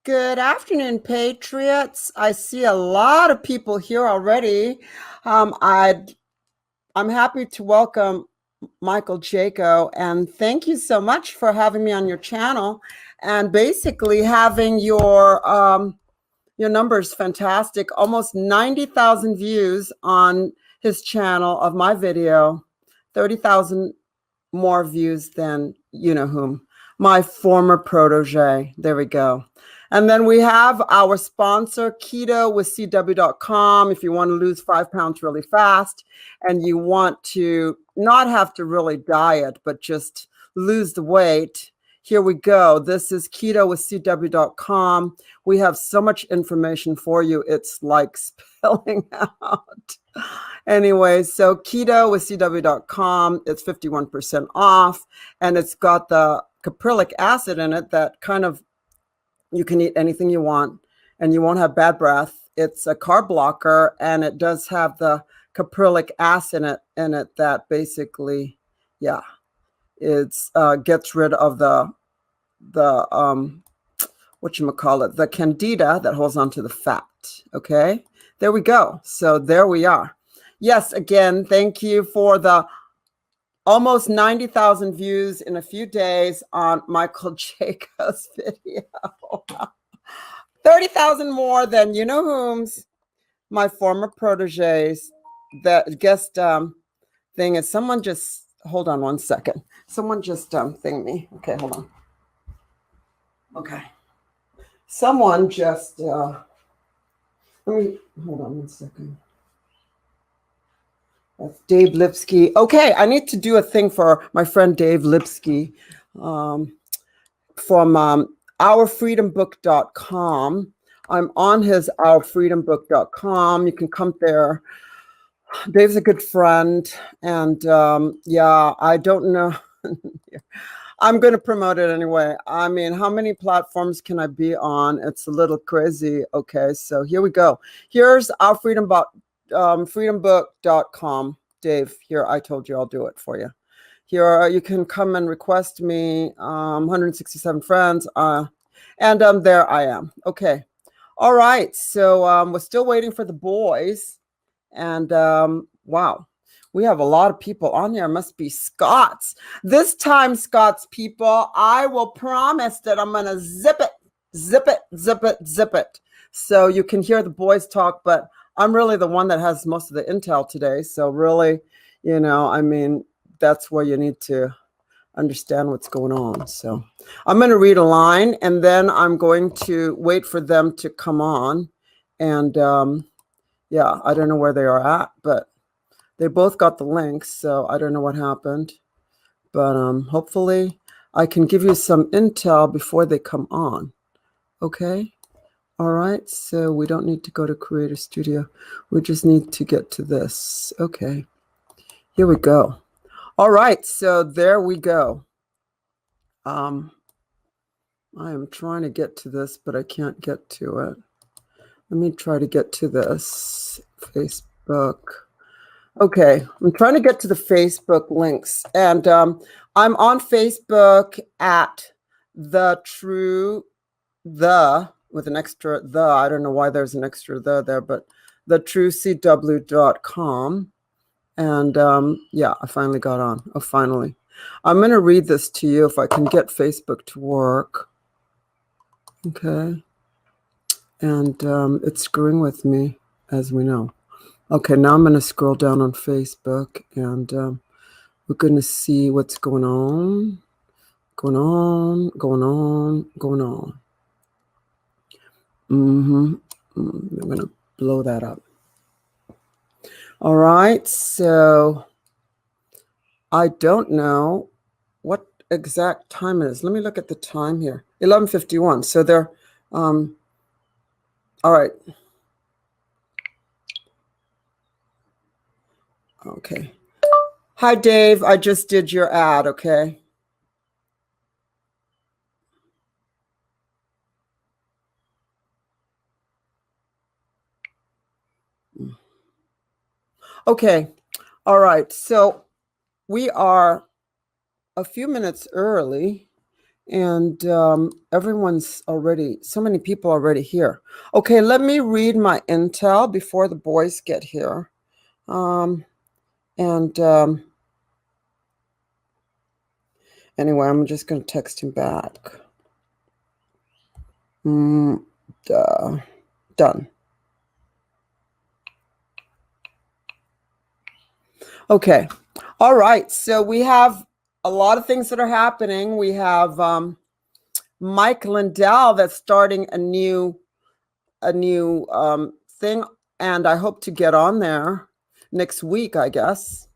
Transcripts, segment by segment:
Good afternoon, Patriots. I see a lot of people here already. Um, I'd, I'm happy to welcome Michael Jaco, and thank you so much for having me on your channel and basically having your numbers fantastic. Almost 90,000 views on his channel of my video, 30,000 more views than you know whom, my former protege. There we go. And then we have our sponsor, Keto with CW.com. If you want to lose 5 pounds really fast and you want to not have to really diet, but just lose the weight, here we go. This is Keto with CW.com. We have so much information for you. It's like spilling out. Anyway, so keto with CW.com, it's 51% off, and it's got the caprylic acid in it that kind of, you can eat anything you want and you won't have bad breath. It's a carb blocker, and it does have the caprylic acid in it that basically, yeah, it's gets rid of the whatchamacallit, the candida that holds onto the fat. Okay, there we go. So there we are. Yes, again, thank you for the almost 90,000 views in a few days on Michael Jaco's video. 30,000 more than you know whom's, my former proteges. That guest thing is, someone just, hold on one second. Someone just thinged me. Okay, hold on. Okay. Someone just, let me, hold on one second. That's Dave Lipsky. Okay, I need to do a thing for my friend Dave Lipsky from ourfreedombook.com. I'm on his ourfreedombook.com. You can come there. Dave's a good friend. And yeah, I don't know. I'm going to promote it anyway. I mean, how many platforms can I be on? It's a little crazy. Okay, so here we go. Here's our freedombook.com. Dave, here, I told you I'll do it for you. Here, you can come and request me, 167 friends, and there I am. Okay. All right, so we're still waiting for the boys, and wow. We have a lot of people on here. Must be Scots. This time, Scots people, I will promise that I'm going to zip it, zip it, zip it, zip it. So you can hear the boys talk, but I'm really the one that has most of the intel today. So really, you know, I mean, that's where you need to understand what's going on. So I'm going to read a line, and then I'm going to wait for them to come on. And yeah, I don't know where they are at, but they both got the links, so I don't know what happened. But hopefully I can give you some intel before they come on. Okay? All right, so we don't need to go to Creator Studio. We just need to get to this. Okay, here we go. All right, so there we go. I am trying to get to this, but I can't get to it. Let me try to get to this. Facebook. Okay, I'm trying to get to the Facebook links, and I'm on Facebook at with an extra the. I don't know why there's an extra the there, but thetruecw.com. And yeah, I finally got on. Oh, finally. I'm going to read this to you if I can get Facebook to work. Okay. And it's screwing with me, as we know. Okay, now I'm going to scroll down on Facebook, and we're going to see what's going on. I'm going to blow that up. All right, so I don't know what exact time it is. Let me look at the time here. 11:51. So they're all right. Okay. Hi, Dave. I just did your ad, okay? Okay. All right. So we are a few minutes early, And everyone's already, so many people already here. Okay, let me read my intel before the boys get here. Anyway, I'm just going to text him back. Done. Okay. All right. So we have a lot of things that are happening. We have Mike Lindell that's starting a new thing, and I hope to get on there next week, I guess.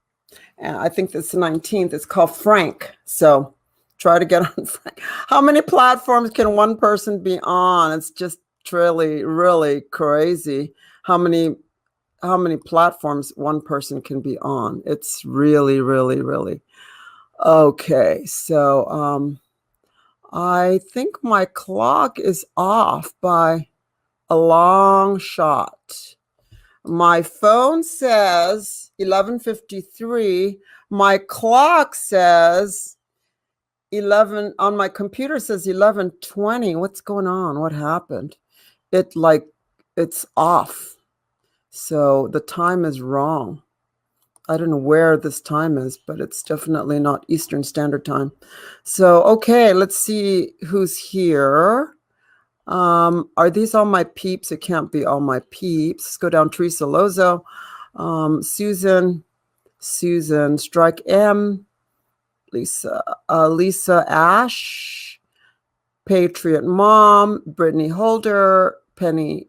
And I think it's the 19th. It's called Frank. So try to get on Frank. How many platforms can one person be on? It's just really, really crazy how many platforms one person can be on. It's really, really, really. Okay. So I think my clock is off by a long shot. My phone says 11:53. My clock says 11. On my computer says 11:20. What's going on? What happened? It's off. So the time is wrong. I don't know where this time is, but it's definitely not Eastern Standard Time. So, okay, let's see who's here. Are these all my peeps? It can't be all my peeps. Let's go down. Teresa Lozo, Susan, Strike M, Lisa Ash, Patriot Mom, Brittany Holder, Penny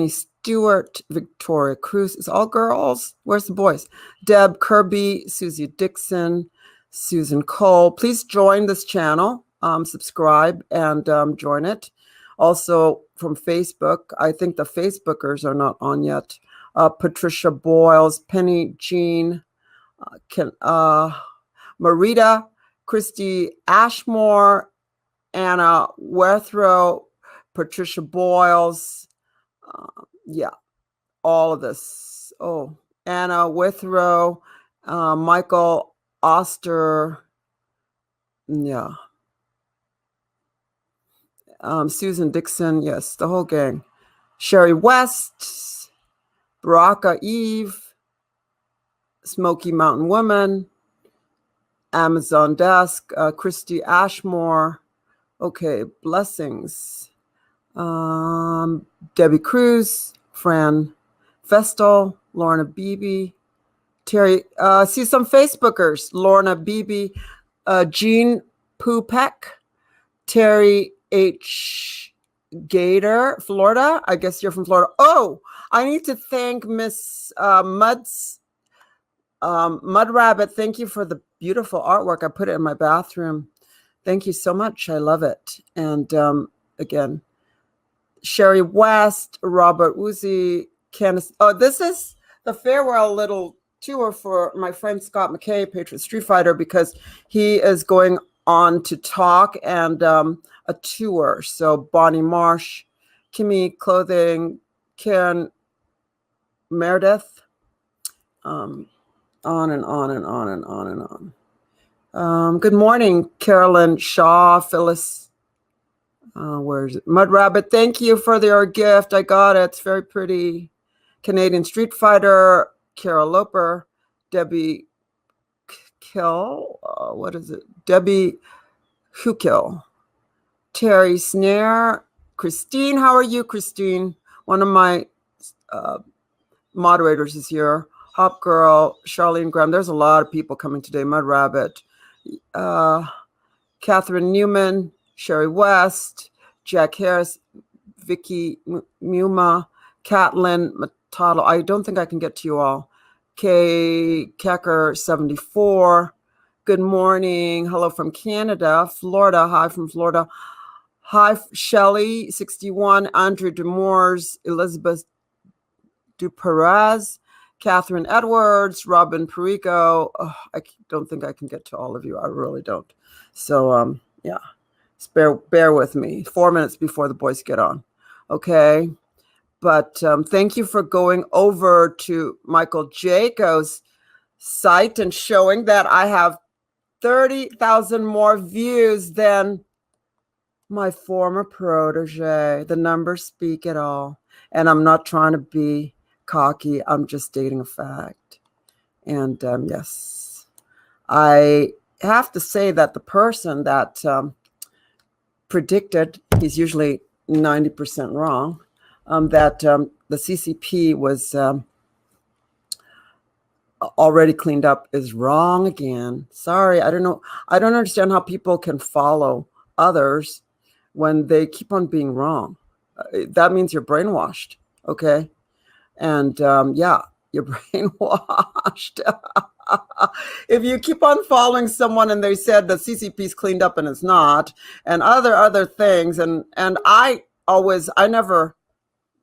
Stewart, Victoria Cruz. It's all girls. Where's the boys? Deb Kirby, Susie Dixon, Susan Cole. Please join this channel. Subscribe and join it. Also from Facebook, I think the Facebookers are not on yet. Patricia Boyles, Penny Jean, Marita, Christy Ashmore, Anna Wethrow, Patricia Boyles. Yeah, all of this. Oh, Anna Withrow, Michael Oster. Yeah. Susan Dixon, yes, the whole gang. Sherry West, Baraka Eve, Smoky Mountain Woman, Amazon Desk, Christy Ashmore. Okay, blessings. Debbie Cruz, Fran Vestal, Lorna Beebe, Terry. See some Facebookers: Lorna Beebe, Jean Pupek, Terry H. Gator, Florida. I guess you're from Florida. Oh, I need to thank Miss Mud Rabbit. Thank you for the beautiful artwork. I put it in my bathroom. Thank you so much. I love it. And again, Sherry West, Robert Uzi, Candace. Oh, this is the farewell little tour for my friend Scott McKay, Patriot Street Fighter, because he is going on to talk and a tour. So Bonnie Marsh, Kimmy Clothing, Karen Meredith, on and on and on and on and on. Good morning, Carolyn Shaw, Phyllis. Where's it? Mud Rabbit, thank you for your gift. I got it. It's very pretty. Canadian Street Fighter, Carol Loper, Debbie Kill. What is it? Debbie Hukill, Terry Snare, Christine. How are you, Christine? One of my moderators is here. Hop Girl, Charlene Graham. There's a lot of people coming today. Mud Rabbit, Catherine Newman, Sherry West, Jack Harris, Vicky Muma, Catlin Matado. I don't think I can get to you all. Kay Kecker 74. Good morning. Hello from Canada. Florida. Hi from Florida. Hi, Shelley 61. Andrew Demores, Elizabeth Duperez, Catherine Edwards, Robin Perico. Oh, I don't think I can get to all of you. I really don't. So, yeah. Bear with me. 4 minutes before the boys get on. Okay. But thank you for going over to Michael Jaco's site and showing that I have 30,000 more views than my former protege. The numbers speak it all. And I'm not trying to be cocky. I'm just stating a fact. And yes, I have to say that the person that predicted, he's usually 90% wrong, that the CCP was already cleaned up is wrong again. Sorry, I don't know. I don't understand how people can follow others when they keep on being wrong. That means you're brainwashed, okay? And yeah, you're brainwashed. If you keep on following someone and they said the CCP's cleaned up and it's not, and other things, and I never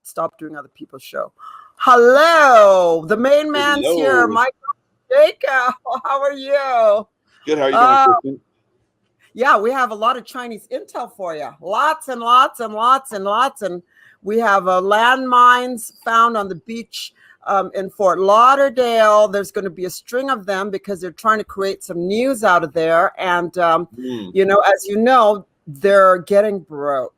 stop doing other people's show. Hello, the main man's here, Michael Jaco. How are you? Good. How are you doing, Kristen? Yeah, we have a lot of Chinese intel for you. Lots and lots and lots and lots. And we have landmines found on the beach in Fort Lauderdale. There's going to be a string of them because they're trying to create some news out of there. And, you know, as you know, they're getting broke.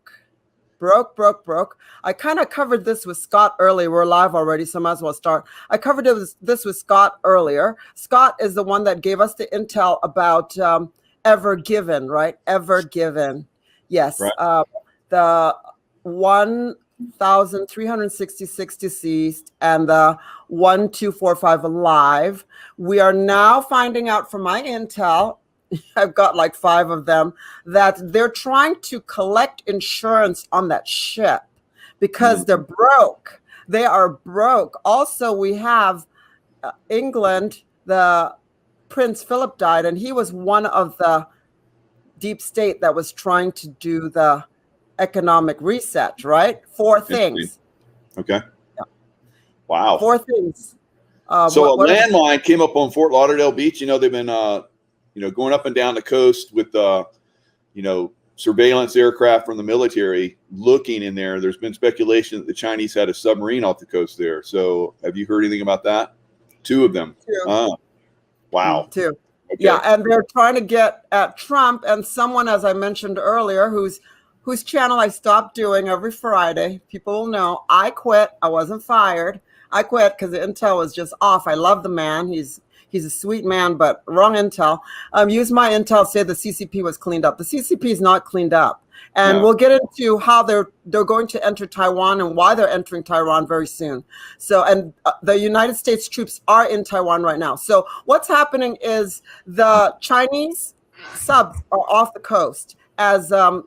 Broke. I kind of covered this with Scott earlier. We're live already, so might as well start. I covered this with Scott earlier. Scott is the one that gave us the intel about Ever Given, right? Ever Given. Yes. Right. The 1,366 deceased and the 1,245 alive. We are now finding out from my intel, I've got like 5 of them, that they're trying to collect insurance on that ship because they're broke. They are broke. Also, we have England, the Prince Philip died, and he was one of the deep state that was trying to do the economic reset, right? 4 things. Okay. Yeah. Wow. 4 things. So a landmine came up on Fort Lauderdale Beach. You know, they've been going up and down the coast with, surveillance aircraft from the military looking in there. There's been speculation that the Chinese had a submarine off the coast there. So have you heard anything about that? 2 of them. 2. Wow. 2. Okay. Yeah, and they're trying to get at Trump and someone, as I mentioned earlier, whose channel I stopped doing every Friday. People will know I quit. I wasn't fired. I quit because the intel was just off. I love the man. He's a sweet man, but wrong intel. Use my intel, say the CCP was cleaned up. The CCP is not cleaned up. And we'll get into how they're going to enter Taiwan and why they're entering Taiwan very soon. So, and the United States troops are in Taiwan right now. So what's happening is the Chinese subs are off the coast, as and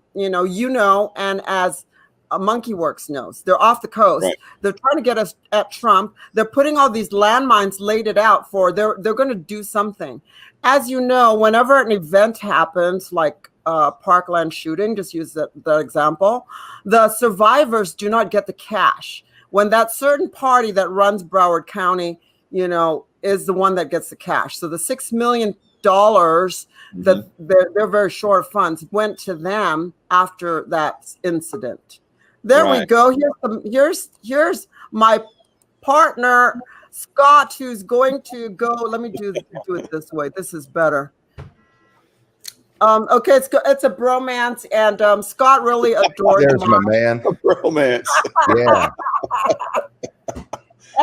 as Monkeyworks knows. They're off the coast. Right. They're trying to get us at Trump. They're putting all these landmines laid it out for. They're going to do something. As you know, whenever an event happens, like Parkland shooting, just use that example, the survivors do not get the cash. When that certain party that runs Broward County, is the one that gets the cash. So the $6 million that they're very short of funds went to them after that incident. There we go. Here's my partner Scott, who's going to go. Let me do it this way. This is better. Okay, it's a bromance, and Scott really adored. There's my man. A bromance. Yeah.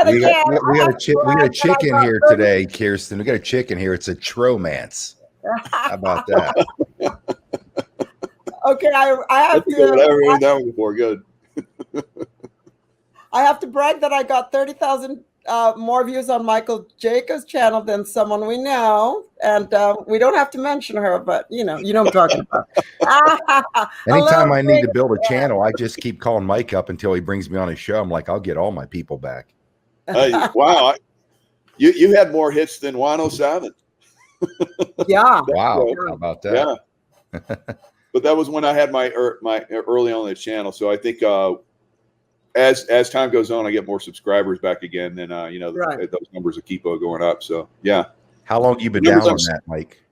We got a chick in here today, Kirsten. We got a chick in here. It's a tromance. How about that? Okay, I have to. I've never heard that one before. Good. I have to brag that I got 30,000 more views on Michael Jaco's channel than someone we know, and we don't have to mention her, but you know what I'm talking about. Anytime I need to build a channel, I just keep calling Mike up until he brings me on his show. I'm like, I'll get all my people back. Wow, you had more hits than 107. Yeah. Wow. How about that? Yeah. But that was when I had my early on the channel. So I think as time goes on, I get more subscribers back again. Then those numbers will keep going up. So yeah. How long have you been down on that, Mike?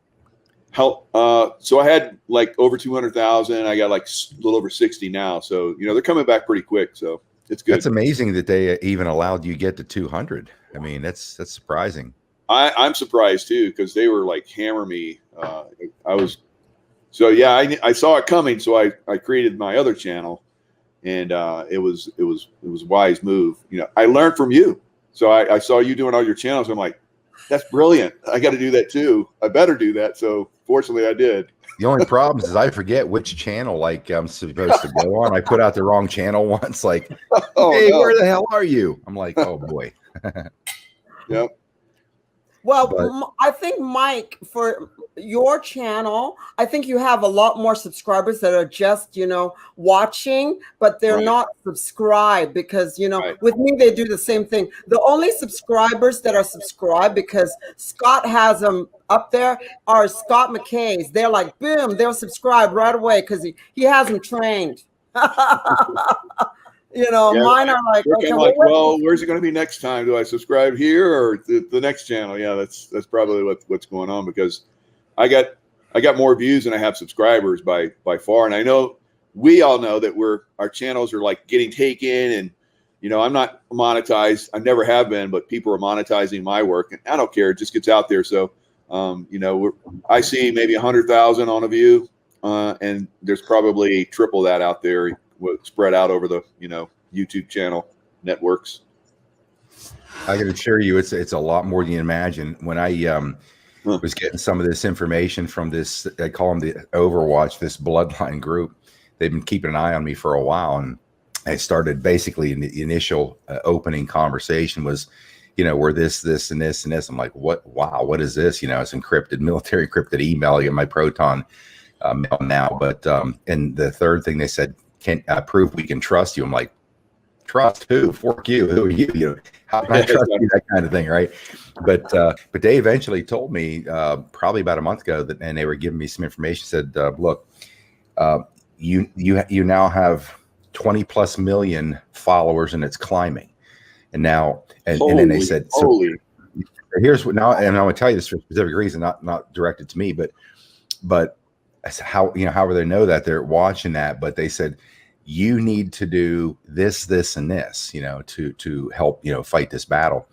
So I had like over 200,000. I got like a little over 60 now. So they're coming back pretty quick. So it's good. That's amazing that they even allowed you to get to 200. I mean, that's surprising. I'm surprised too, because they were like hammer me. I saw it coming, so I created my other channel, and it was a wise move. You know, I learned from you, so I saw you doing all your channels. I'm like, that's brilliant. I got to do that too. I better do that. So fortunately, I did. The only problem is I forget which channel like I'm supposed to go on. I put out the wrong channel once. Like, hey, where the hell are you? I'm like, oh boy. Yep. Well, I think, Mike, for your channel, I think you have a lot more subscribers that are just, you know, watching, but they're not subscribed because, you know, with me, they do the same thing. The only subscribers that are subscribed, because Scott has them up there, are Scott McKay's. They're like, boom, they'll subscribe right away because he has them trained. You know, mine are like, okay, like, well, where's it going to be next time? Do I subscribe here or the next channel? Yeah, that's probably what's going on, because I got more views than I have subscribers by far, and I know we all know that our channels are like getting taken, and you know, I'm not monetized. I never have been, but people are monetizing my work, and I don't care. It just gets out there. So, you know, I see maybe 100,000 on a view, and there's probably triple that out there, spread out over the, you know, YouTube channel networks. I can assure you it's a lot more than you imagine. When I was getting some of this information from this, I call them the Overwatch, this bloodline group, they've been keeping an eye on me for a while, and I started basically in the initial opening conversation was, you know, we're this and this and this. I'm like, what? Wow, what is this? You know, it's encrypted, military encrypted email. I get my Proton mail now, but and the third thing they said, can prove we can trust you. I'm like, trust who? Fork you? Who are you? You know, how can I trust you? That kind of thing, right? But they eventually told me probably about a month ago that, and they were giving me some information. Said, look, you now have 20+ million followers, and it's climbing. And now, and then they said, so here's what now, and I'm going to tell you this for a specific reason, not directed to me, but how, you know, however they know that they're watching that, but they said, you need to do this, and this, you know, to help, you know, fight this battle.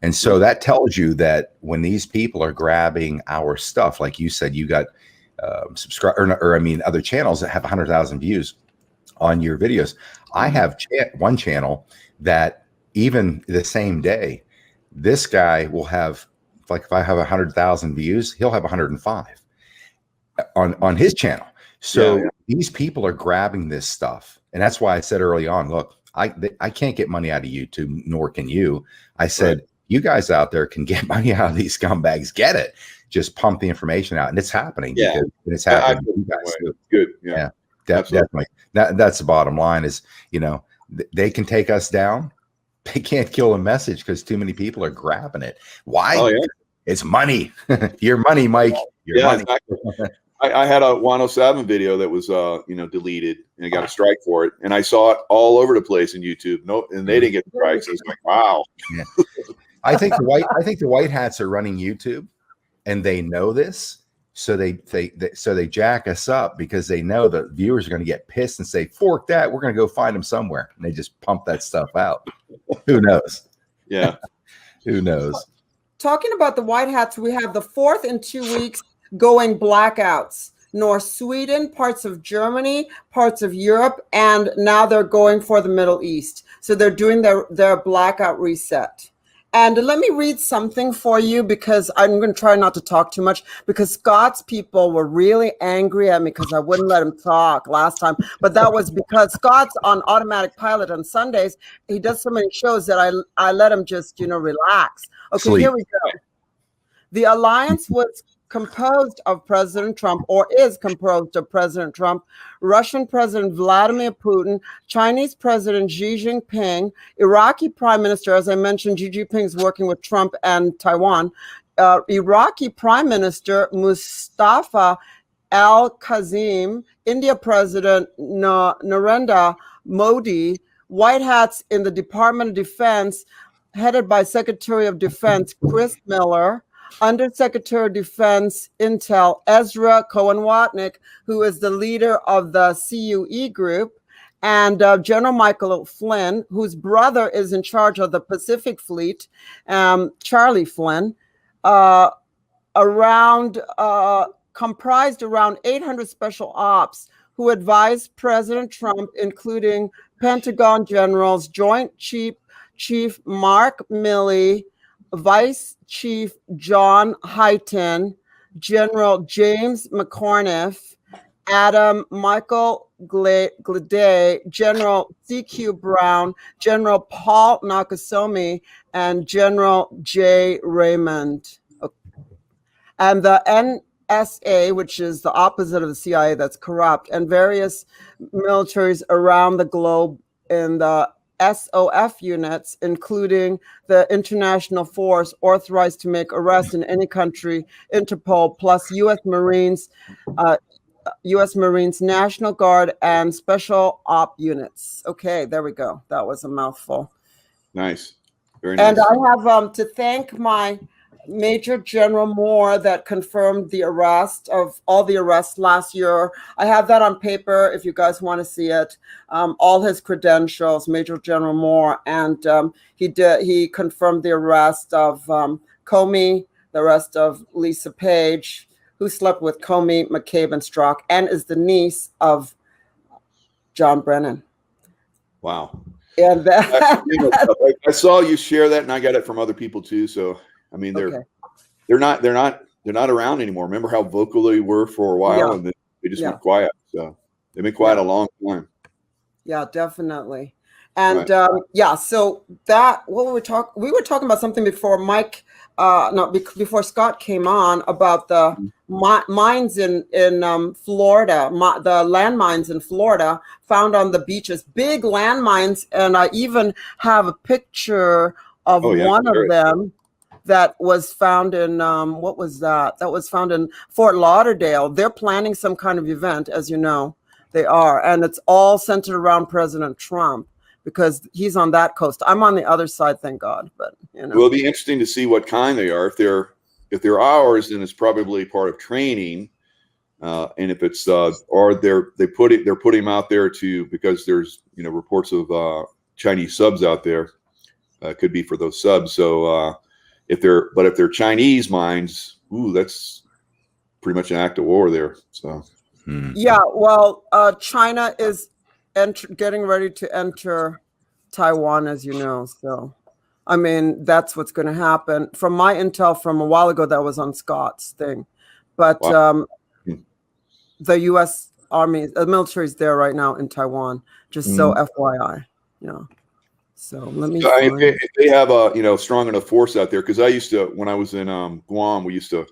And so that tells you that when these people are grabbing our stuff, like you said, you got other channels that have 100,000 views on your videos. I have one channel that even the same day, this guy will have, like, if I have 100,000 views, he'll have 105 on his channel. So these people are grabbing this stuff. And that's why I said early on, look, I can't get money out of YouTube, nor can you. I said, you guys out there can get money out of these scumbags. Get it. Just pump the information out. And it's happening. Yeah. And it's happening. Good. Yeah. Definitely. That's the bottom line is, you know, they can take us down. They can't kill a message because too many people are grabbing it. Why? Oh, yeah. It's money. Your money, Mike. Your money. Exactly. I had a 107 video that was, you know, deleted, and I got a strike for it. And I saw it all over the place in YouTube. No, and they didn't get strikes. So it's like, wow. Yeah. I think the white hats are running YouTube, and they know this. So they jack us up because they know the viewers are going to get pissed and say, fork that. We're going to go find them somewhere. And they just pump that stuff out. Who knows? Yeah. Who knows? Talking about the white hats, we have the 4th in 2 weeks going blackouts. North Sweden, parts of Germany, parts of Europe, and now they're going for the Middle East. So they're doing their blackout reset. And let me read something for you, because I'm going to try not to talk too much, because Scott's people were really angry at me because I wouldn't let him talk last time. But that was because Scott's on automatic pilot on Sundays. He does so many shows that I let him just, you know, relax. Okay, Here we go. The alliance was composed of President Trump, or is composed of President Trump, Russian President Vladimir Putin, Chinese President Xi Jinping, Iraqi Prime Minister, as I mentioned, Xi Jinping is working with Trump and Taiwan, Iraqi Prime Minister Mustafa al-Kazim, India President Narendra Modi, white hats in the Department of Defense, headed by Secretary of Defense Chris Miller, Undersecretary of Defense Intel Ezra Cohen-Watnick, who is the leader of the CUE group, and General Michael Flynn, whose brother is in charge of the Pacific Fleet, Charlie Flynn, around comprised around 800 special ops who advised President Trump, including Pentagon generals, Joint Chief Mark Milley, Vice Chief John Hyten, General James McCormick, Adam Michael Glade, General C.Q. Brown, General Paul Nakasone, and General J. Raymond. And the NSA, which is the opposite of the CIA that's corrupt, and various militaries around the globe in the SOF units, including the international force authorized to make arrests in any country, Interpol, plus U.S. Marines, National Guard, and Special Op units. Okay, there we go. That was a mouthful. Nice. Very nice. And I have to thank my Major General Moore that confirmed the arrest of all the arrests last year. I have that on paper if you guys want to see it. All his credentials, Major General Moore, and he confirmed the arrest of Comey, the arrest of Lisa Page, who slept with Comey, McKay, and Strzok, and is the niece of John Brennan. Wow. And I saw you share that, and I got it from other people too. So I mean, they're not around anymore. Remember how vocal they were for a while, and they just went quiet. So they've been quiet a long time. Yeah, definitely. And so that we were talking about something before Mike, before Scott came on about the mines in Florida, the landmines in Florida found on the beaches, big landmines, and I even have a picture of one of them that was found in what was that? That was found in Fort Lauderdale. They're planning some kind of event, as you know, they are, and it's all centered around President Trump because he's on that coast. I'm on the other side, thank God. But you know, it'll be interesting to see what kind they are. If they're ours, then it's probably part of training, and if it's or they're putting them out there because there's reports of Chinese subs out there. Could be for those subs. So. If they're Chinese mines, that's pretty much an act of war there. So, yeah, well, China is getting ready to enter Taiwan, as you know. So, I mean, that's what's going to happen. From my intel from a while ago, that was on Scott's thing, but the U.S. Army, the military is there right now in Taiwan. Just so FYI, So let me. If they have a strong enough force out there, because I used to, when I was in Guam, we used to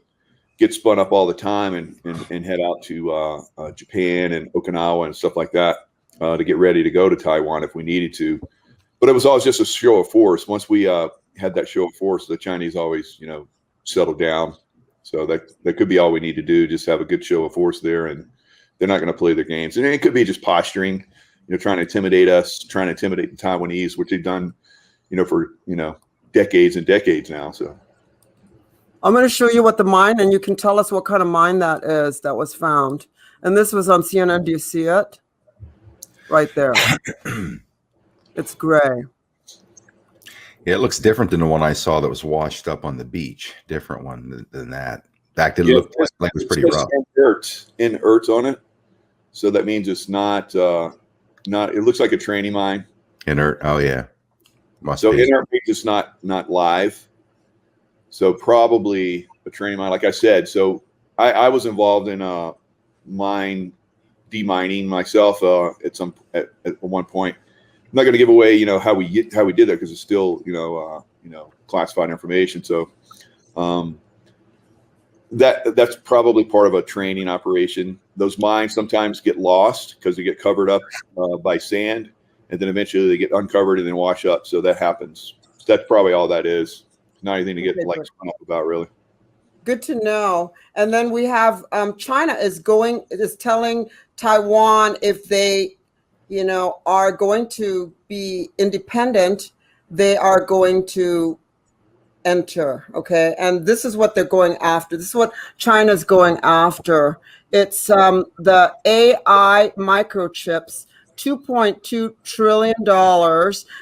get spun up all the time and head out to Japan and Okinawa and stuff like that to get ready to go to Taiwan if we needed to. But it was always just a show of force. Once we had that show of force, the Chinese always settled down. So that could be all we need to do, just have a good show of force there, and they're not going to play their games. And it could be just posturing. Trying to intimidate us, trying to intimidate the Taiwanese, which they've done, for decades and decades now. So I'm going to show you what the mine, and you can tell us what kind of mine that is that was found. And this was on CNN. Do you see it? Right there. It's gray. Yeah, it looks different than the one I saw that was washed up on the beach. Different one than that. In fact, it looked like it was pretty rough. Inert on it, so that means it's not. It looks like a training mine. Inert. Oh yeah. So inert means it's not live. So probably a training mine, like I said. So I was involved in mine demining myself at one point. I'm not going to give away how we did that because it's still classified information. So that's probably part of a training operation. Those mines sometimes get lost because they get covered up by sand, and then eventually they get uncovered and then wash up. So that happens. So that's probably all that is. Not anything to get spun up about, really. Good to know. And then we have China is telling Taiwan if they, are going to be independent, they are going to enter. Okay. And this is what they're going after. This is what China's going after. It's the AI microchips, $2.2 trillion,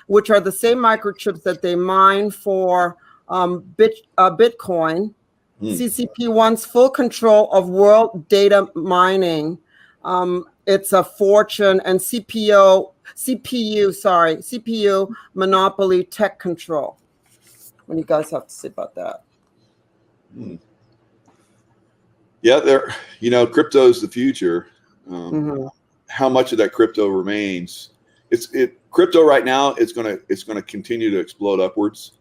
which are the same microchips that they mine for Bitcoin. CCP wants full control of world data mining. It's a fortune and CPU monopoly tech control. What do you guys have to say about that? Yeah, crypto's the future. How much of that crypto remains? Crypto right now, it's gonna continue to explode upwards.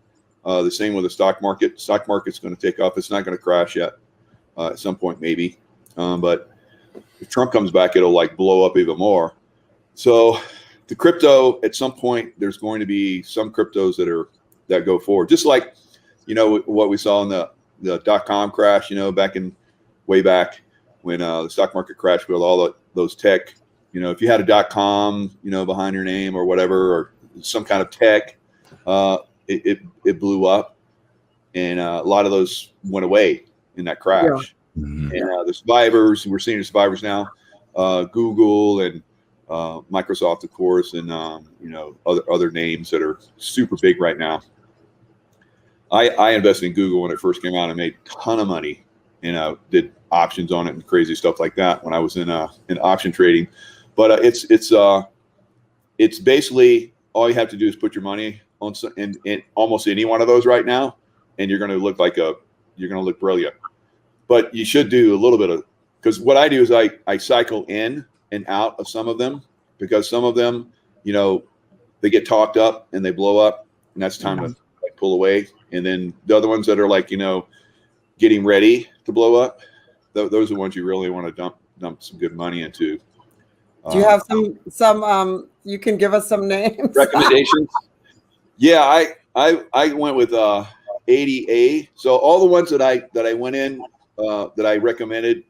The same with the stock market. Stock market's going to take off. It's not going to crash yet. At some point, maybe. But if Trump comes back, it'll like blow up even more. So the crypto, at some point, there's going to be some cryptos that go forward. Just like, what we saw in the .com crash, way back when the stock market crashed with all those tech. If you had a .com, behind your name or whatever, or some kind of tech, it blew up, and a lot of those went away in that crash. Yeah. And the survivors, we're seeing the survivors now, Google and Microsoft, of course, and other names that are super big right now. I invested in Google when it first came out and made a ton of money, did options on it and crazy stuff like that when I was in option trading. But it's basically all you have to do is put your money on in almost any one of those right now, and you're going to look brilliant. But you should do a little bit of, because what I do is I cycle in and out of some of them, because some of them, they get talked up and they blow up, and that's time to pull away. And then the other ones that are getting ready to blow up, those are the ones you really want to dump some good money into. Do you have some you can give us some names? Recommendations? Yeah, I went with 80A. So all the ones that I went in that I recommended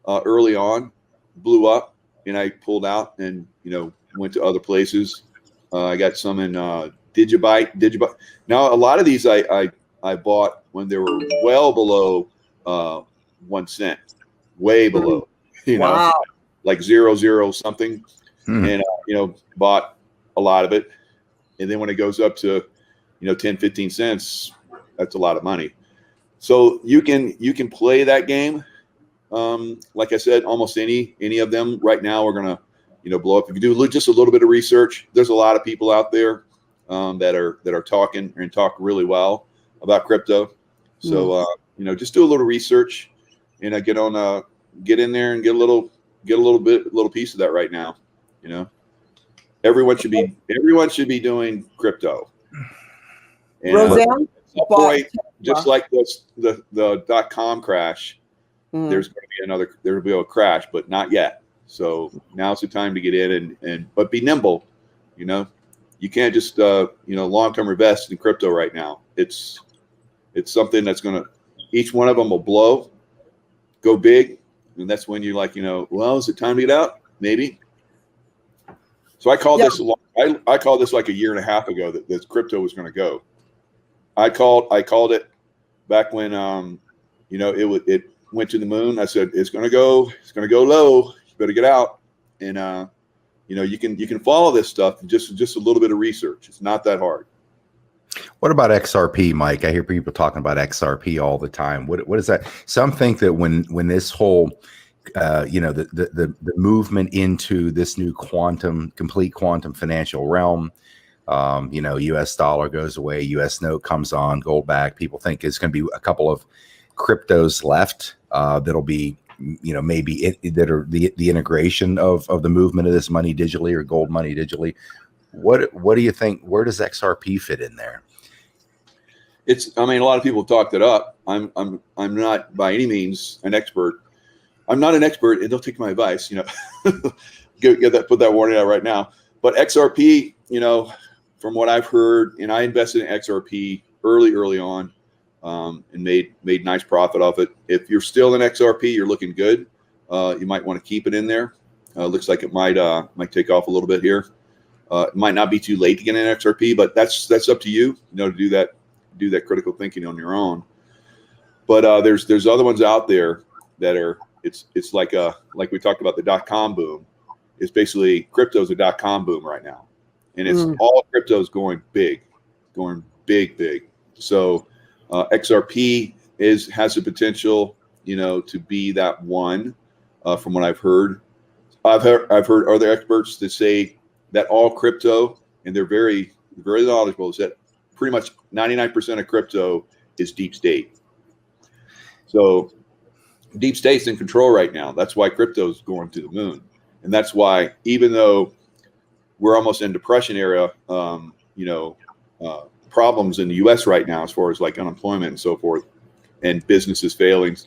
early on blew up, and I pulled out and went to other places. I got some in Digibyte. Now a lot of these I bought when they were well below 1 cent, way below. Wow. Like 0 something, and bought a lot of it. And then when it goes up to 10, 15 cents, that's a lot of money. So you can play that game. Like I said, almost any of them right now are gonna blow up. If you do just a little bit of research, there's a lot of people out there that are talking and talk really well about crypto. So just do a little research and get in there and get a little piece of that right now. Everyone should be doing crypto. And Roseanne, point, just like the .com crash, there's going to be there will be a crash, but not yet. So now's the time to get in but be nimble. You can't just long-term invest in crypto right now. It's something that's each one of them will go big, and that's when you're like, well, is it time to get out? Maybe. So I called this I called this like a year and a half ago that this crypto was going to go. I called it back when it went to the moon. I said it's going to go low. You better get out. And you can follow this stuff, just a little bit of research. It's not that hard. What about XRP, Mike? I hear people talking about XRP all the time. What is that? Some think that when this whole the movement into this new complete quantum financial realm, US dollar goes away, US note comes on, gold back. People think it's going to be a couple of cryptos left that'll be, maybe that are the integration of the movement of this money digitally or gold money digitally. What do you think? Where does XRP fit in there? A lot of people have talked it up. I'm not by any means an expert. I'm not an expert, and don't take my advice. Put that warning out right now. But XRP, from what I've heard, and I invested in XRP early on, and made nice profit off it. If you're still in XRP, you're looking good. You might want to keep it in there. Looks like it might take off a little bit here. It might not be too late to get in XRP, but that's up to you. To do that critical thinking on your own. But there's other ones out there that are it's like we talked about the .com boom. It's basically crypto's a .com boom right now, and it's all crypto's going big. So XRP has the potential, to be that one. From what I've heard, I've heard other experts that say that all crypto, and they're very, very knowledgeable, is that pretty much 99% of crypto is deep state. So deep state's in control right now. That's why crypto's going to the moon. And that's why, even though we're almost in depression era, problems in the US right now, as far as like unemployment and so forth, and businesses failing,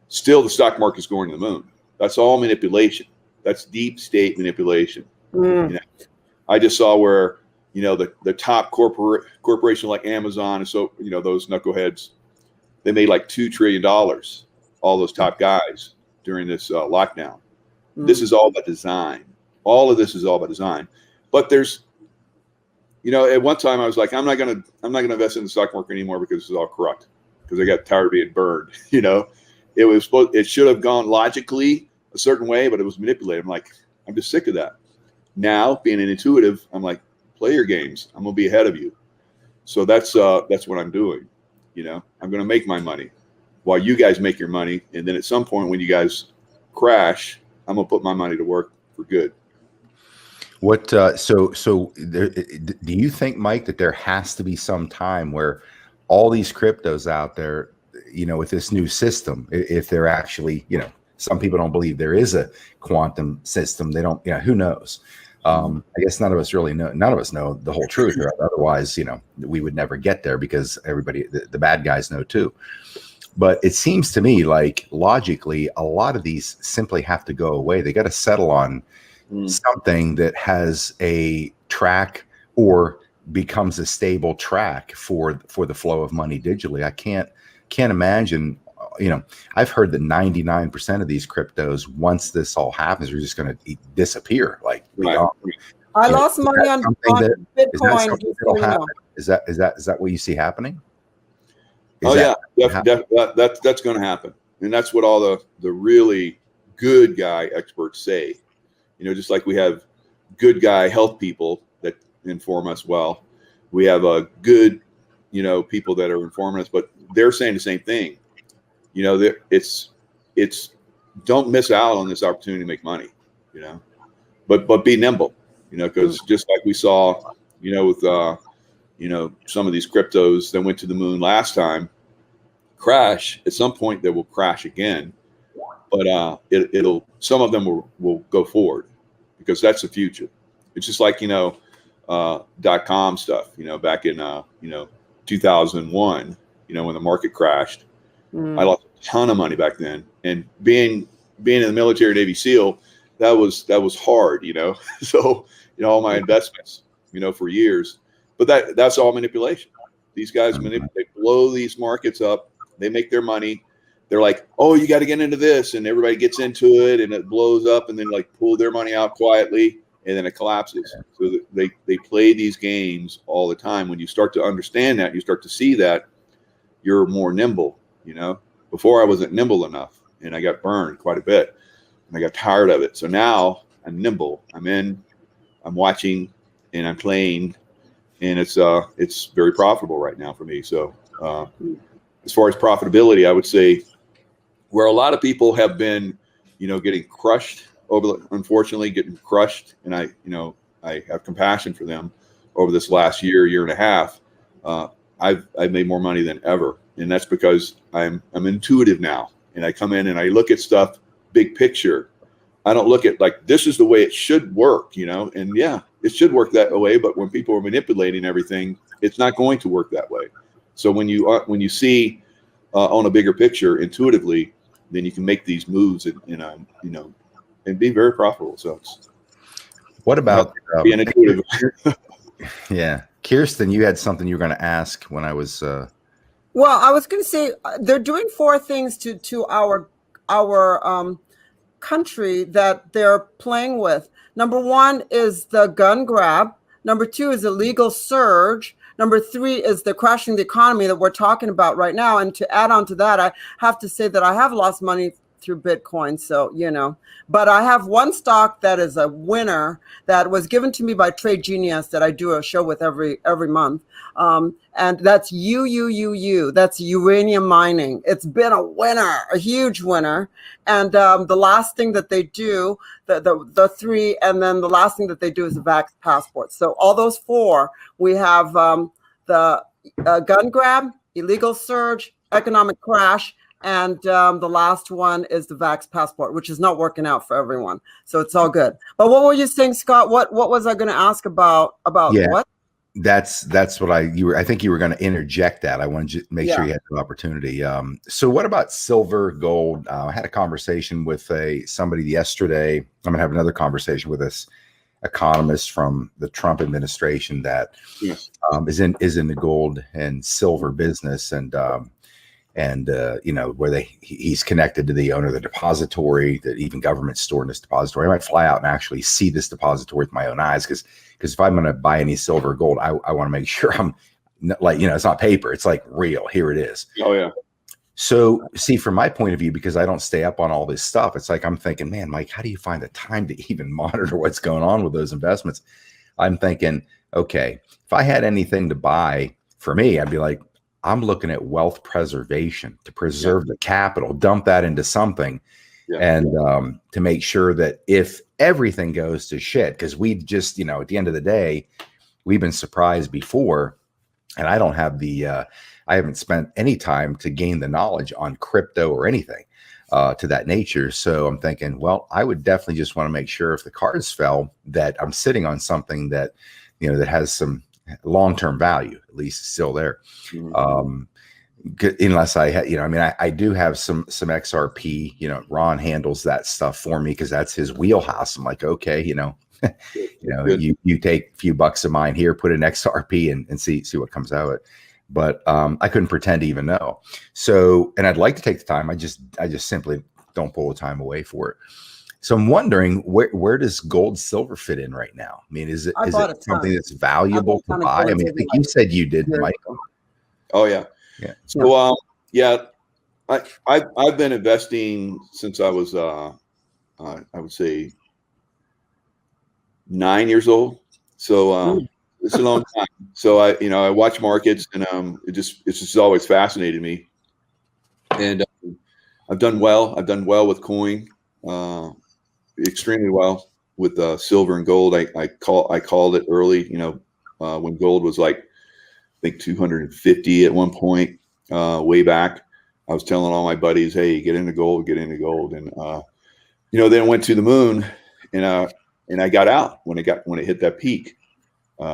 still the stock market's going to the moon. That's all manipulation. That's deep state manipulation. I just saw where, the top corporation like Amazon and so, those knuckleheads, they made like $2 trillion, all those top guys during this lockdown. This is all about design. All of this is all about design. But there's, at one time I was like, I'm not gonna invest in the stock market anymore because this is all corrupt. Because I got tired of being burned. It should have gone logically a certain way, but it was manipulated. I'm like, I'm just sick of that. Now, being an intuitive, I'm like, play your games. I'm gonna be ahead of you. So that's what I'm doing. I'm gonna make my money while you guys make your money, and then at some point when you guys crash, I'm gonna put my money to work for good. What so there, do you think, Mike, that there has to be some time where all these cryptos out there, with this new system, if they're actually, some people don't believe there is a quantum system. They don't, who knows? I guess none of us really know. None of us know the whole truth. Otherwise, we would never get there, because everybody, the bad guys know too. But it seems to me like logically, a lot of these simply have to go away. They got to settle on something that has a track or becomes a stable track for the flow of money digitally. I can't imagine. I've heard that 99% of these cryptos, once this all happens, are just going to disappear. Like, I lost money on Bitcoin. Is that what you see happening? That's going to happen, and that's what all the really good guy experts say. Just like we have good guy health people that inform us well, we have a good, people that are informing us, but they're saying the same thing. It's don't miss out on this opportunity to make money, but be nimble, because just like we saw, with some of these cryptos that went to the moon last time crash, at some point they will crash again, but it'll some of them will go forward, because that's the future. It's just like .com stuff, back in 2001, when the market crashed. I lost a ton of money back then, and being in the military Navy SEAL, that was hard, so all my investments, for years, but that's all manipulation. These guys manipulate, they blow these markets up, they make their money. They're like, oh, you got to get into this, and everybody gets into it, and it blows up, and then like pull their money out quietly, and then it collapses. So they play these games all the time. When you start to understand that, you start to see that, you're more nimble. Before I wasn't nimble enough, and I got burned quite a bit, and I got tired of it. So now I'm nimble. I'm watching, and I'm playing, and it's very profitable right now for me. So as far as profitability, I would say where a lot of people have been, getting crushed unfortunately getting crushed, and I have compassion for them over this last year and a half. I've made more money than ever. And that's because I'm intuitive now, and I come in and I look at stuff big picture. I don't look at like, this is the way it should work, and yeah, it should work that way. But when people are manipulating everything, it's not going to work that way. So when you see on a bigger picture intuitively, then you can make these moves and be very profitable. So what about being intuitive? Yeah, Kirsten, you had something you were going to ask when I was. Well, I was going to say they're doing 4 things to our country that they're playing with. Number 1 is the gun grab. Number 2 is illegal surge. Number 3 is the crashing the economy that we're talking about right now. And to add on to that, I have to say that I have lost money through Bitcoin. So, but I have one stock that is a winner that was given to me by Trade Genius that I do a show with every month. And that's UUUU. That's uranium mining. It's been a winner, a huge winner. And the last thing that they do, the three, and then the last thing that they do is a Vax passport. So all those four, we have the gun grab, illegal surge, economic crash, and the last one is the Vax passport, which is not working out for everyone. So it's all good. But what were you saying, Scott? What was I going to ask about what? That's what I think you were going to interject that. I wanted to make sure you had the opportunity. So what about silver, gold? I had a conversation with somebody yesterday. I'm going to have another conversation with this economist from the Trump administration that is in the gold and silver business, and where he's connected to the owner of the depository, that even government stored in this depository. I might fly out and actually see this depository with my own eyes, because if I'm going to buy any silver or gold, I want to make sure I'm it's not paper. It's like real. Here it is. Oh yeah. So see, from my point of view, because I don't stay up on all this stuff, it's like I'm thinking, man, Mike, how do you find the time to even monitor what's going on with those investments? I'm thinking, okay, if I had anything to buy for me, I'd be like, I'm looking at wealth preservation, to preserve the capital, dump that into something, and to make sure that if everything goes to shit, because we just, at the end of the day, we've been surprised before, and I don't have I haven't spent any time to gain the knowledge on crypto or anything to that nature. So I'm thinking, well, I would definitely just want to make sure if the cards fell, that I'm sitting on something that, that has some long-term value, at least still there. Unless I had, I do have some XRP, Ron handles that stuff for me because that's his wheelhouse. I'm like, okay, you take a few bucks of mine here, put an XRP and see what comes out of it. But I couldn't pretend to even know. So, and I'd like to take the time. I just simply don't pull the time away for it. So I'm wondering where does gold, silver fit in right now? I mean, is it something that's valuable to buy? I mean, I think you said you did, Mike. Oh yeah. Yeah. So I've been investing since I was I would say 9 years old. So it's a long time. So I watch markets, and it's just always fascinated me. And I've done well. I've done well with coin, extremely well with silver and gold. I called it early. When gold was like, I think 250 at one point, way back. I was telling all my buddies, "Hey, get into gold, and then I went to the moon, and I got out when it hit that peak.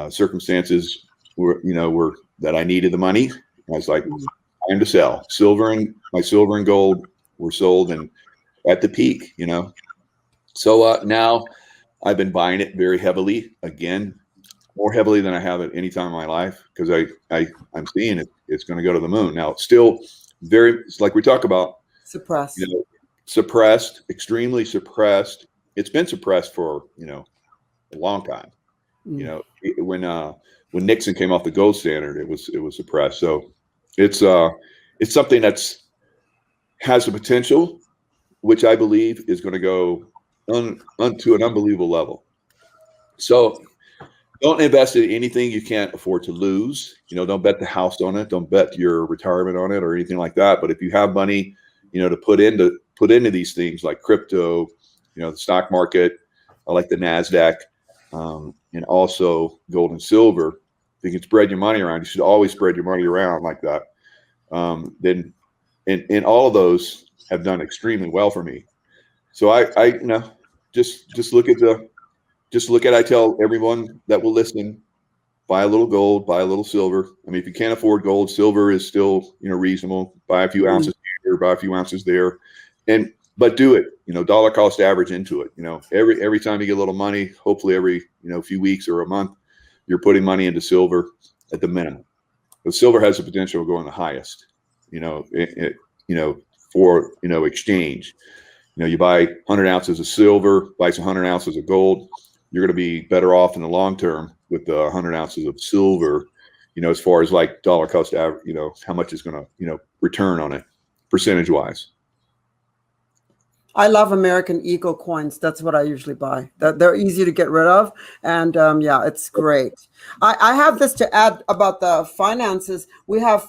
Circumstances were that I needed the money. I was like, time to sell. My silver and gold were sold and at the peak, So now I've been buying it very heavily, again, more heavily than I have at any time in my life, because I'm seeing it's going to go to the moon. Now it's still it's like we talk about, suppressed, suppressed, extremely suppressed. It's been suppressed for a long time. When Nixon came off the gold standard, it was suppressed. So it's something that's has the potential, which I believe is going to go to an unbelievable level. So don't invest in anything you can't afford to lose. Don't bet the house on it. Don't bet your retirement on it or anything like that. But if you have money, to put into these things like crypto, the stock market, I like the NASDAQ, and also gold and silver. If you can spread your money around, you should always spread your money around like that. Then, and all of those have done extremely well for me. So I just look at, I tell everyone that will listen, buy a little gold, buy a little silver. I mean, if you can't afford gold, silver is still, reasonable. Buy a few ounces here, buy a few ounces there. But do it, dollar cost average into it. Every time you get a little money, hopefully every, few weeks or a month, you're putting money into silver at the minimum. But silver has the potential of going the highest, for, exchange. You buy 100 ounces of silver, buy some 100 ounces of gold, you're going to be better off in the long term with the 100 ounces of silver, as far as like dollar cost average, how much is going to, return on it percentage wise. I love American Eagle coins. That's what I usually buy. They're easy to get rid of, and yeah, it's great. I have this to add about the finances. We have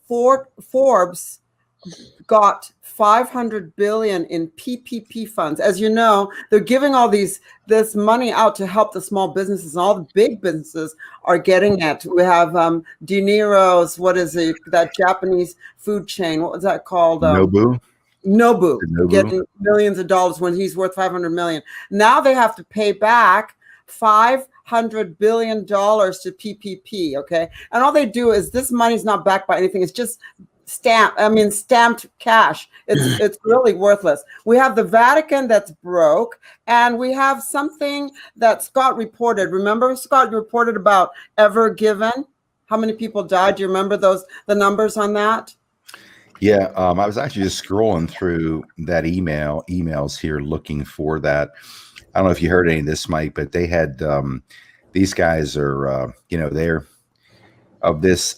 Forbes got 500 billion in PPP funds. As you know, they're giving all this money out to help the small businesses, and all the big businesses are getting it. We have De Niro's, what is it, that Japanese food chain? What was that called? Nobu. Nobu getting millions of dollars when he's worth 500 million. Now they have to pay back $500 billion to PPP. Okay. And all they do is, this money's not backed by anything. It's just stamped cash. It's really worthless. We have the Vatican that's broke, and we have something that Scott reported. Remember, Scott reported about Ever Given? How many people died? Do you remember the numbers on that? Yeah, I was actually just scrolling through that emails here, looking for that. I don't know if you heard any of this, Mike, but they had these guys are they're of this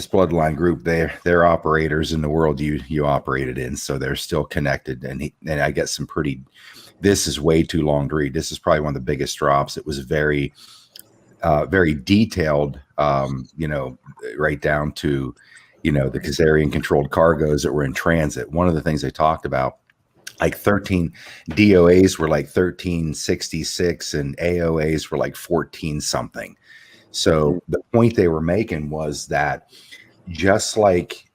bloodline group. They're operators in the world you operated in, so they're still connected. And I get some pretty. This is way too long to read. This is probably one of the biggest drops. It was very detailed. Right down to the Khazarian controlled cargoes that were in transit. One of the things they talked about, like 13 DOAs were like 1366 and AOAs were like 14 something. So the point they were making was that just like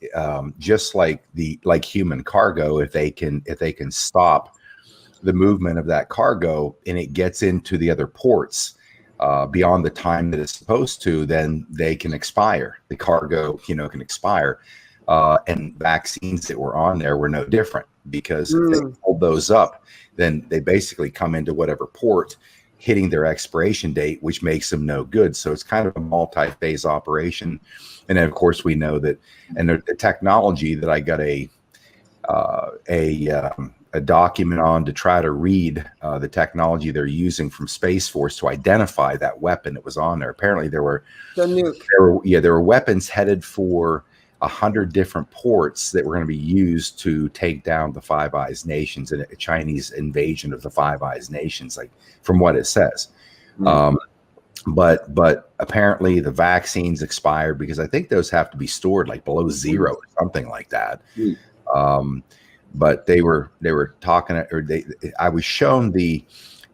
human cargo, if they can stop the movement of that cargo and it gets into the other ports beyond the time that it's supposed to, then they can expire. The cargo, can expire. And vaccines that were on there were no different, because if they hold those up, then they basically come into whatever port, hitting their expiration date, which makes them no good. So it's kind of a multi-phase operation. And then, of course, we know that, and the technology that I got a document on to try to read the technology they're using from Space Force to identify that weapon that was on there. Apparently there were weapons headed for 100 different ports that were going to be used to take down the Five Eyes nations and a Chinese invasion of the Five Eyes nations, like from what it says. But apparently the vaccines expired, because I think those have to be stored like below zero or something like that. But they were talking, or I was shown the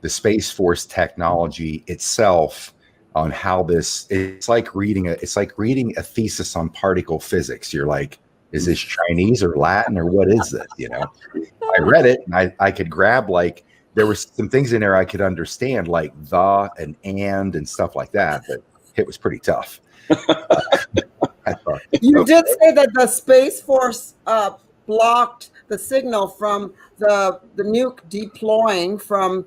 Space Force technology itself on how it's like reading a thesis on particle physics. You're like, is this Chinese or Latin or what is this? I read it and I could grab, like, there were some things in there I could understand, like the and stuff like that, but it was pretty tough. I thought, you did say that the Space Force blocked the signal from the nuke deploying from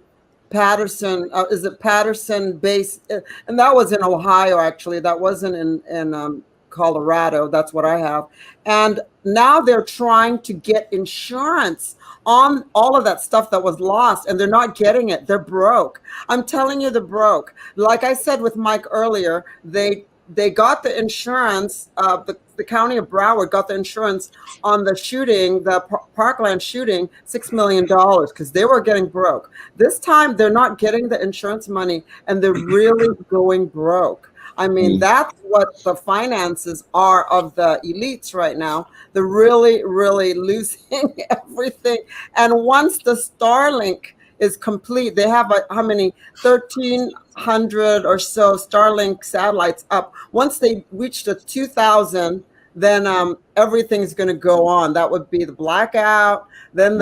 Patterson. Is it Patterson base? And that was in Ohio, actually. That wasn't in Colorado. That's what I have. And now they're trying to get insurance on all of that stuff that was lost, and they're not getting it. They're broke. I'm telling you, they're broke. Like I said with Mike earlier, they got the insurance. The county of Broward got the insurance on the shooting, the Parkland shooting, $6 million, because they were getting broke. This time, they're not getting the insurance money, and they're really going broke. I mean, that's what the finances are of the elites right now. They're really, really losing everything. And once the Starlink is complete, they have how many? 1,300 or so Starlink satellites up. Once they reach the 2,000, then everything's going to go on. That would be the blackout. Then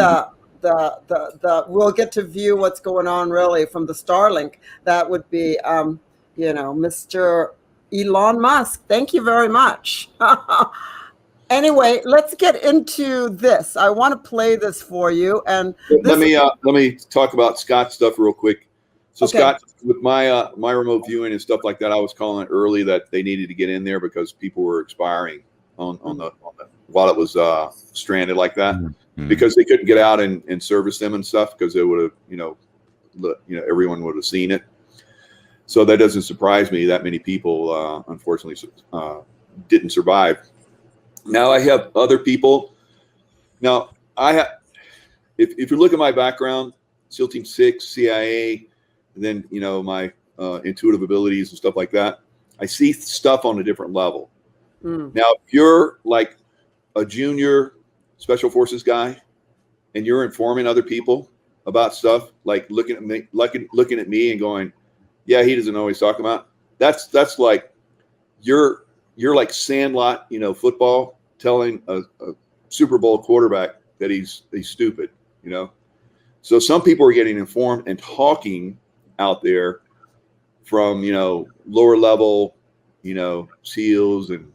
we'll get to view what's going on really from the Starlink. That would be, Mr. Elon Musk. Thank you very much. Anyway, let's get into this. I want to play this for you. And let me talk about Scott's stuff real quick. So okay. Scott, with my remote viewing and stuff like that, I was calling it early that they needed to get in there because people were expiring on the while it was stranded like that, because they couldn't get out and service them and stuff, because they would have everyone would have seen it. So that doesn't surprise me. That many people unfortunately didn't survive. Now I have other people. Now if you look at my background, SEAL Team 6, CIA, and then, you know, my intuitive abilities and stuff like that, I see stuff on a different level. Now, if you're like a junior special forces guy and you're informing other people about stuff, like looking at me and going, yeah, he doesn't know what he's talking about. That's like you're like Sandlot, you know, football, telling a Super Bowl quarterback that he's stupid, you know. So some people are getting informed and talking out there from, you know, lower level, you know, SEALs and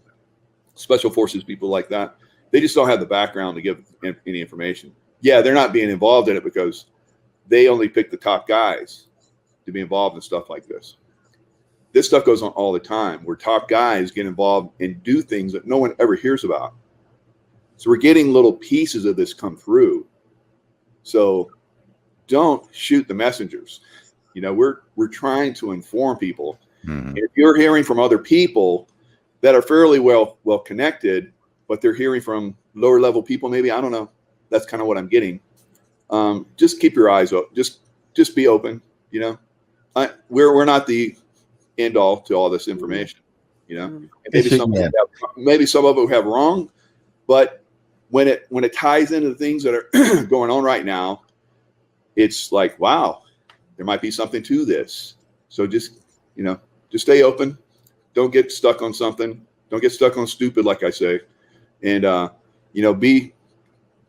special forces people like that. They just don't have the background to give any information. Yeah, they're not being involved in it because they only pick the top guys to be involved in stuff like this. This stuff goes on all the time where top guys get involved and do things that no one ever hears about. So we're getting little pieces of this come through. So don't shoot the messengers. You know, we're trying to inform people. And if you're hearing from other people that are fairly well connected, but they're hearing from lower level people, maybe, I don't know. That's kind of what I'm getting. Just keep your eyes open. Just be open. You know, we're not the end all to all this information. You know, and maybe some of it we have wrong, but when it ties into the things that are going on right now, it's like, wow, there might be something to this. So just, you know, just stay open. Don't get stuck on something. Don't get stuck on stupid, like I say. And, you know, be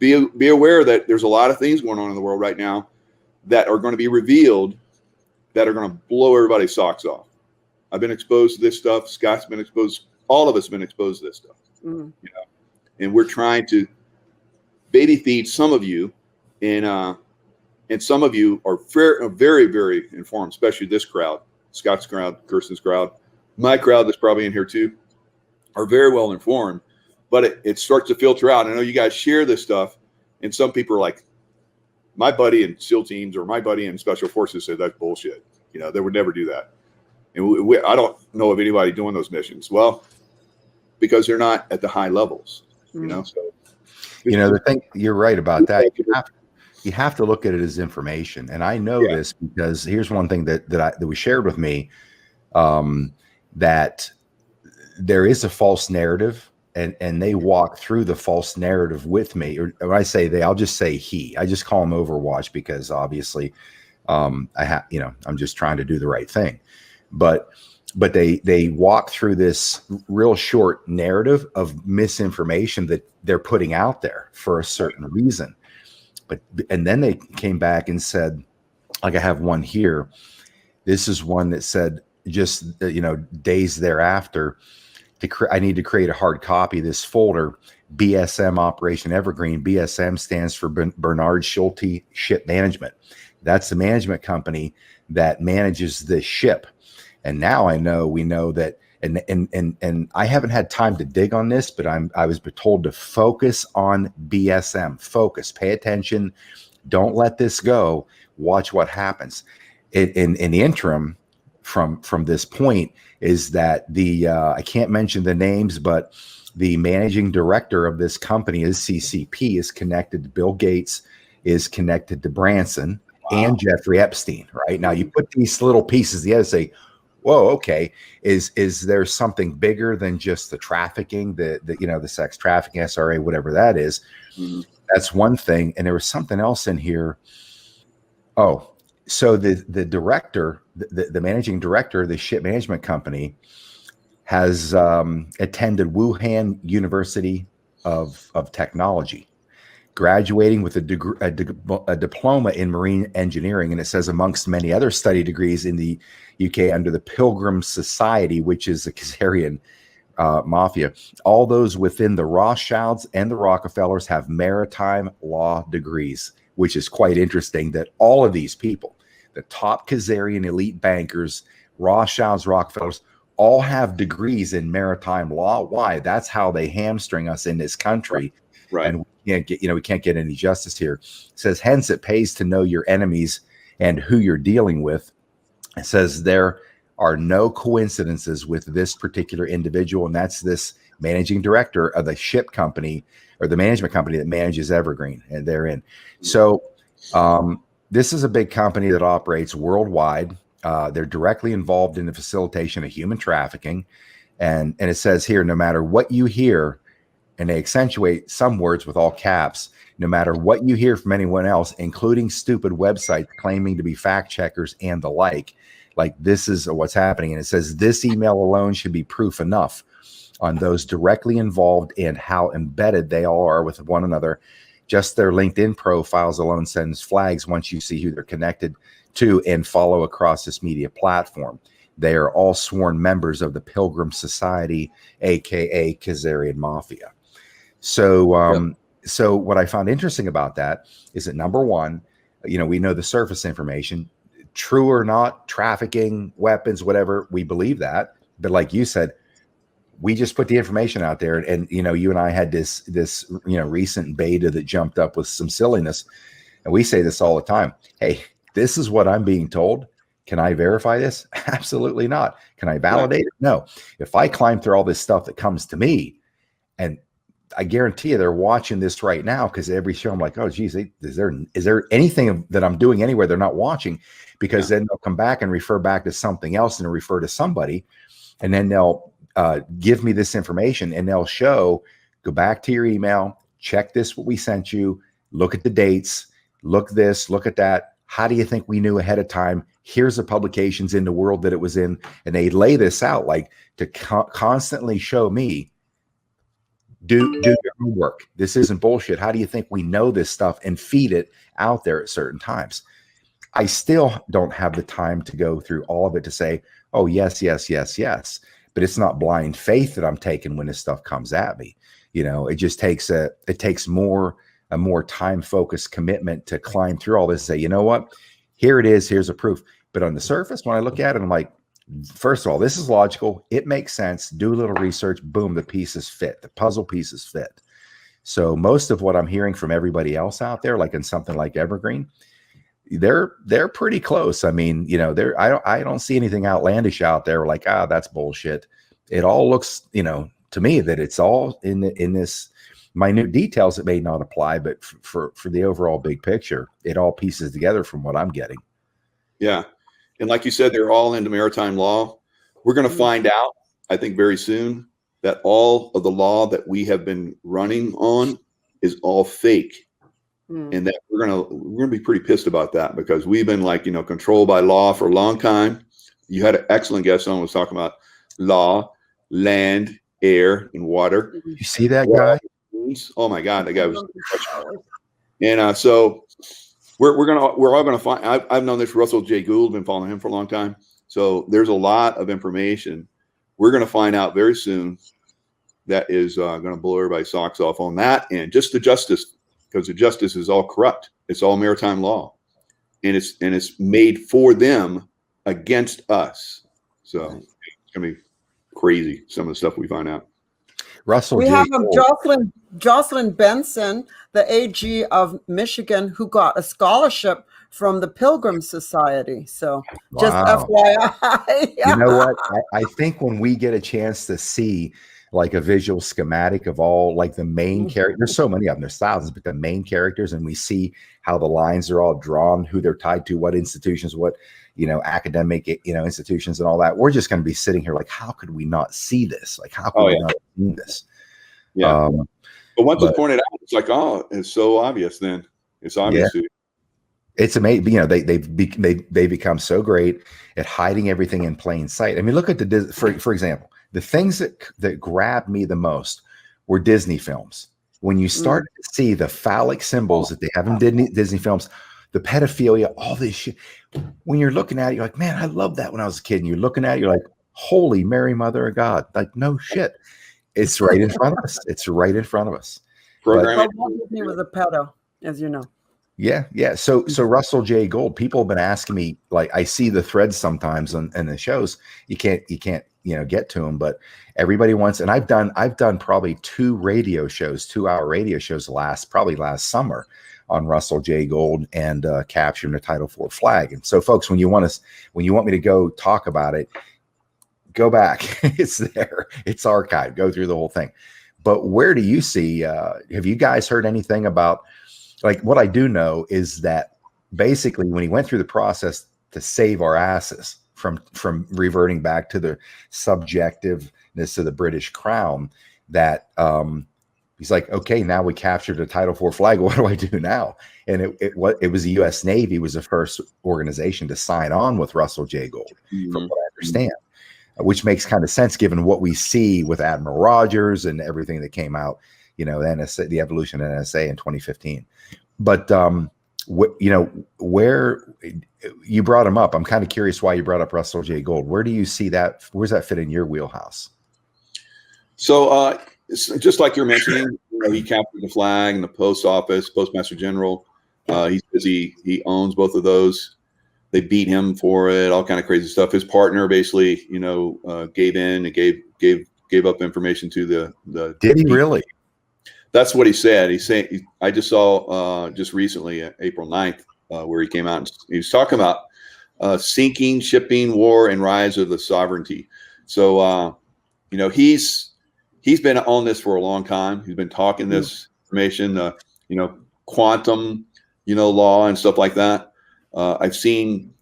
aware that there's a lot of things going on in the world right now that are going to be revealed that are going to blow everybody's socks off. I've been exposed to this stuff. Scott's been exposed. All of us have been exposed to this stuff. You know, and we're trying to baby feed some of you, and some of you are very, very informed, especially this crowd, Scott's crowd, Kirsten's crowd, my crowd that's probably in here too, are very well informed, but it starts to filter out. I know you guys share this stuff, and some people are like, my buddy in SEAL teams or my buddy in special forces said that's bullshit. You know, they would never do that. And I don't know of anybody doing those missions. Well, because they're not at the high levels, you know. So, you know, the thing, you're right about that. You have to look at it as information. And I know this because here's one thing that we shared with me, that there is a false narrative, and they walk through the false narrative with me. Or when I say they, I'll just say he. I just call him Overwatch because obviously, I'm just trying to do the right thing. But they walk through this real short narrative of misinformation that they're putting out there for a certain reason. And then they came back and said, like I have one here. This is one that said just, days thereafter, I need to create a hard copy of this folder, BSM Operation Evergreen. BSM stands for Bernard Schulte Ship Management. That's the management company that manages this ship. And now we know that, and I haven't had time to dig on this, but I was told to focus on BSM. Focus, pay attention, don't let this go. Watch what happens. In the interim, from this point, is that I can't mention the names, but the managing director of this company is CCP, is connected to Bill Gates, is connected to Branson and Jeffrey Epstein. Right now, you put these little pieces together, say, whoa, okay, is there something bigger than just the trafficking, the sex trafficking, SRA, whatever that is? That's one thing. And there was something else in here. Oh, so the director, the managing director of the ship management company has attended Wuhan University of Technology, graduating with a diploma in marine engineering. And it says amongst many other study degrees in the UK under the Pilgrim Society, which is the Khazarian mafia. All those within the Rothschilds and the Rockefellers have maritime law degrees, which is quite interesting that all of these people, the top Khazarian elite bankers, Rothschilds, Rockefellers, all have degrees in maritime law. Why? That's how they hamstring us in this country. Right. And we can't get any justice here. It says, hence it pays to know your enemies and who you're dealing with. It says there are no coincidences with this particular individual, and that's this managing director of the ship company or the management company that manages Evergreen, and they're in. So this is a big company that operates worldwide. They're directly involved in the facilitation of human trafficking. And it says here, no matter what you hear, and they accentuate some words with all caps, no matter what you hear from anyone else, including stupid websites claiming to be fact checkers and the like this is what's happening. And it says this email alone should be proof enough on those directly involved and how embedded they all are with one another. Just their LinkedIn profiles alone sends flags once you see who they're connected to and follow across this media platform. They are all sworn members of the Pilgrim Society, aka Khazarian Mafia. So, so what I found interesting about that is that number one, we know the surface information, true or not, trafficking, weapons, whatever, we believe that. But like you said, we just put the information out there, and you and I had this recent beta that jumped up with some silliness, and we say this all the time. Hey, this is what I'm being told. Can I verify this? Absolutely not. Can I validate it? No. If I climb through all this stuff that comes to me, and I guarantee you they're watching this right now, because every show I'm like, oh geez, is there anything that I'm doing anywhere they're not watching? Because then they'll come back and refer back to something else and refer to somebody, and then they'll give me this information, and they'll show, go back to your email, check this, what we sent you, look at the dates, look this, look at that. How do you think we knew ahead of time? Here's the publications in the world that it was in. And they lay this out like to constantly show me, do your homework. This isn't bullshit. How do you think we know this stuff, and feed it out there at certain times? I still don't have the time to go through all of it to say, oh, yes, yes, yes, yes. But it's not blind faith that I'm taking when this stuff comes at me. It just takes a more time-focused commitment to climb through all this and say, you know what, here it is, here's a proof. But on the surface, when I look at it, I'm like, first of all, this is logical. It makes sense. Do a little research. Boom, the pieces fit. The puzzle pieces fit. So most of what I'm hearing from everybody else out there, like in something like Evergreen, they're pretty close. I mean, I don't see anything outlandish out there like, that's bullshit. It all looks, to me, that it's all in this minute details that may not apply, but for the overall big picture, it all pieces together from what I'm getting. Yeah. And like you said, they're all into maritime law. We're going to find out, I think, very soon that all of the law that we have been running on is all fake. And that we're gonna be pretty pissed about that, because we've been controlled by law for a long time. You had an excellent guest on, was talking about law, land, air, and water. You see that guy? Oh my God, that guy was. And so we're all gonna find. I've known this Russell J. Gould, been following him for a long time. So there's a lot of information we're gonna find out very soon that is gonna blow everybody's socks off on that, and just the justice. Because the justice is all corrupt. It's all maritime law, and it's made for them against us. So it's gonna be crazy, some of the stuff we find out. Russell, we have Jocelyn Benson, the AG of Michigan, who got a scholarship from the Pilgrim Society. So just FYI. You know what? I think when we get a chance to see like a visual schematic of all like the main characters, there's so many of them, there's thousands, but the main characters, and we see how the lines are all drawn, who they're tied to, what institutions, what, academic, institutions and all that. We're just going to be sitting here like, how could we not see this? Like, how could we not see this? Yeah. But once it's pointed out, it's like, oh, it's so obvious then. It's obvious. Yeah. It's amazing. They become so great at hiding everything in plain sight. I mean, look at for example, the things that grabbed me the most were Disney films. When you start to see the phallic symbols that they have in Disney films, the pedophilia, all this shit. When you're looking at it, you're like, man, I loved that when I was a kid. And you're looking at it, you're like, holy Mary, Mother of God. Like, no shit. It's right in front of us. It's right in front of us. Disney was a pedo, as you know. Yeah, yeah. So Russell J. Gould, people have been asking me, like, I see the threads sometimes on the shows. You can't get to them, but everybody wants. And I've done probably 2 radio shows, 2-hour radio shows last summer on Russell J. Gould and capturing the Title IV flag. And so, folks, when you want me to go talk about it, go back. It's there. It's archived. Go through the whole thing. But where do you see, have you guys heard anything about, like, what I do know is that basically when he went through the process to save our asses from reverting back to the subjectiveness of the British crown, that he's like, okay, now we captured a Title IV flag. What do I do now? And it was the U.S. Navy was the first organization to sign on with Russell J. Gould, from what I understand, which makes kind of sense given what we see with Admiral Rogers and everything that came out, you know, NSA, the evolution of NSA in 2015. But you know, where you brought him up, I'm kind of curious why you brought up Russell J. Gould. Where do you see that? Where's that fit in your wheelhouse? So just like you're mentioning, you know, he captured the flag and the post office, postmaster general. He owns both of those. They beat him for it, all kind of crazy stuff. His partner basically, you know, gave in and gave up information to the. Did he really? That's what he said. He's saying, I just saw just recently, April 9th, where he came out and he was talking about sinking, shipping, war, and rise of the sovereignty. So, you know, he's been on this for a long time. He's been talking this information, you know, quantum, you know, law and stuff like that. I've seen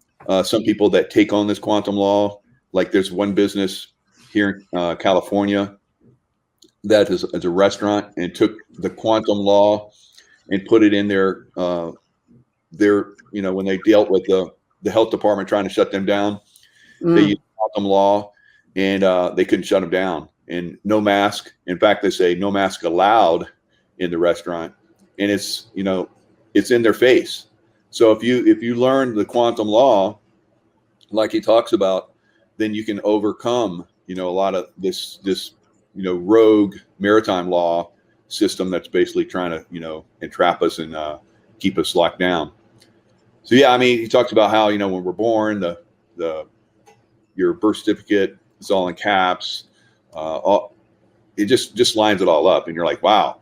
some people that take on this quantum law. Like there's one business here in California that is a restaurant and took the quantum law and put it in their you know, when they dealt with the health department trying to shut them down, they used quantum law and they couldn't shut them down. And no mask. In fact, they say no mask allowed in the restaurant, and it's, you know, it's in their face. So if you learn the quantum law, like he talks about, then you can overcome, you know, a lot of this you know, rogue maritime law system that's basically trying to, you know, entrap us and keep us locked down. So yeah, I mean, he talks about how, you know, when we're born, your birth certificate is all in caps. It just lines it all up, and you're like, wow,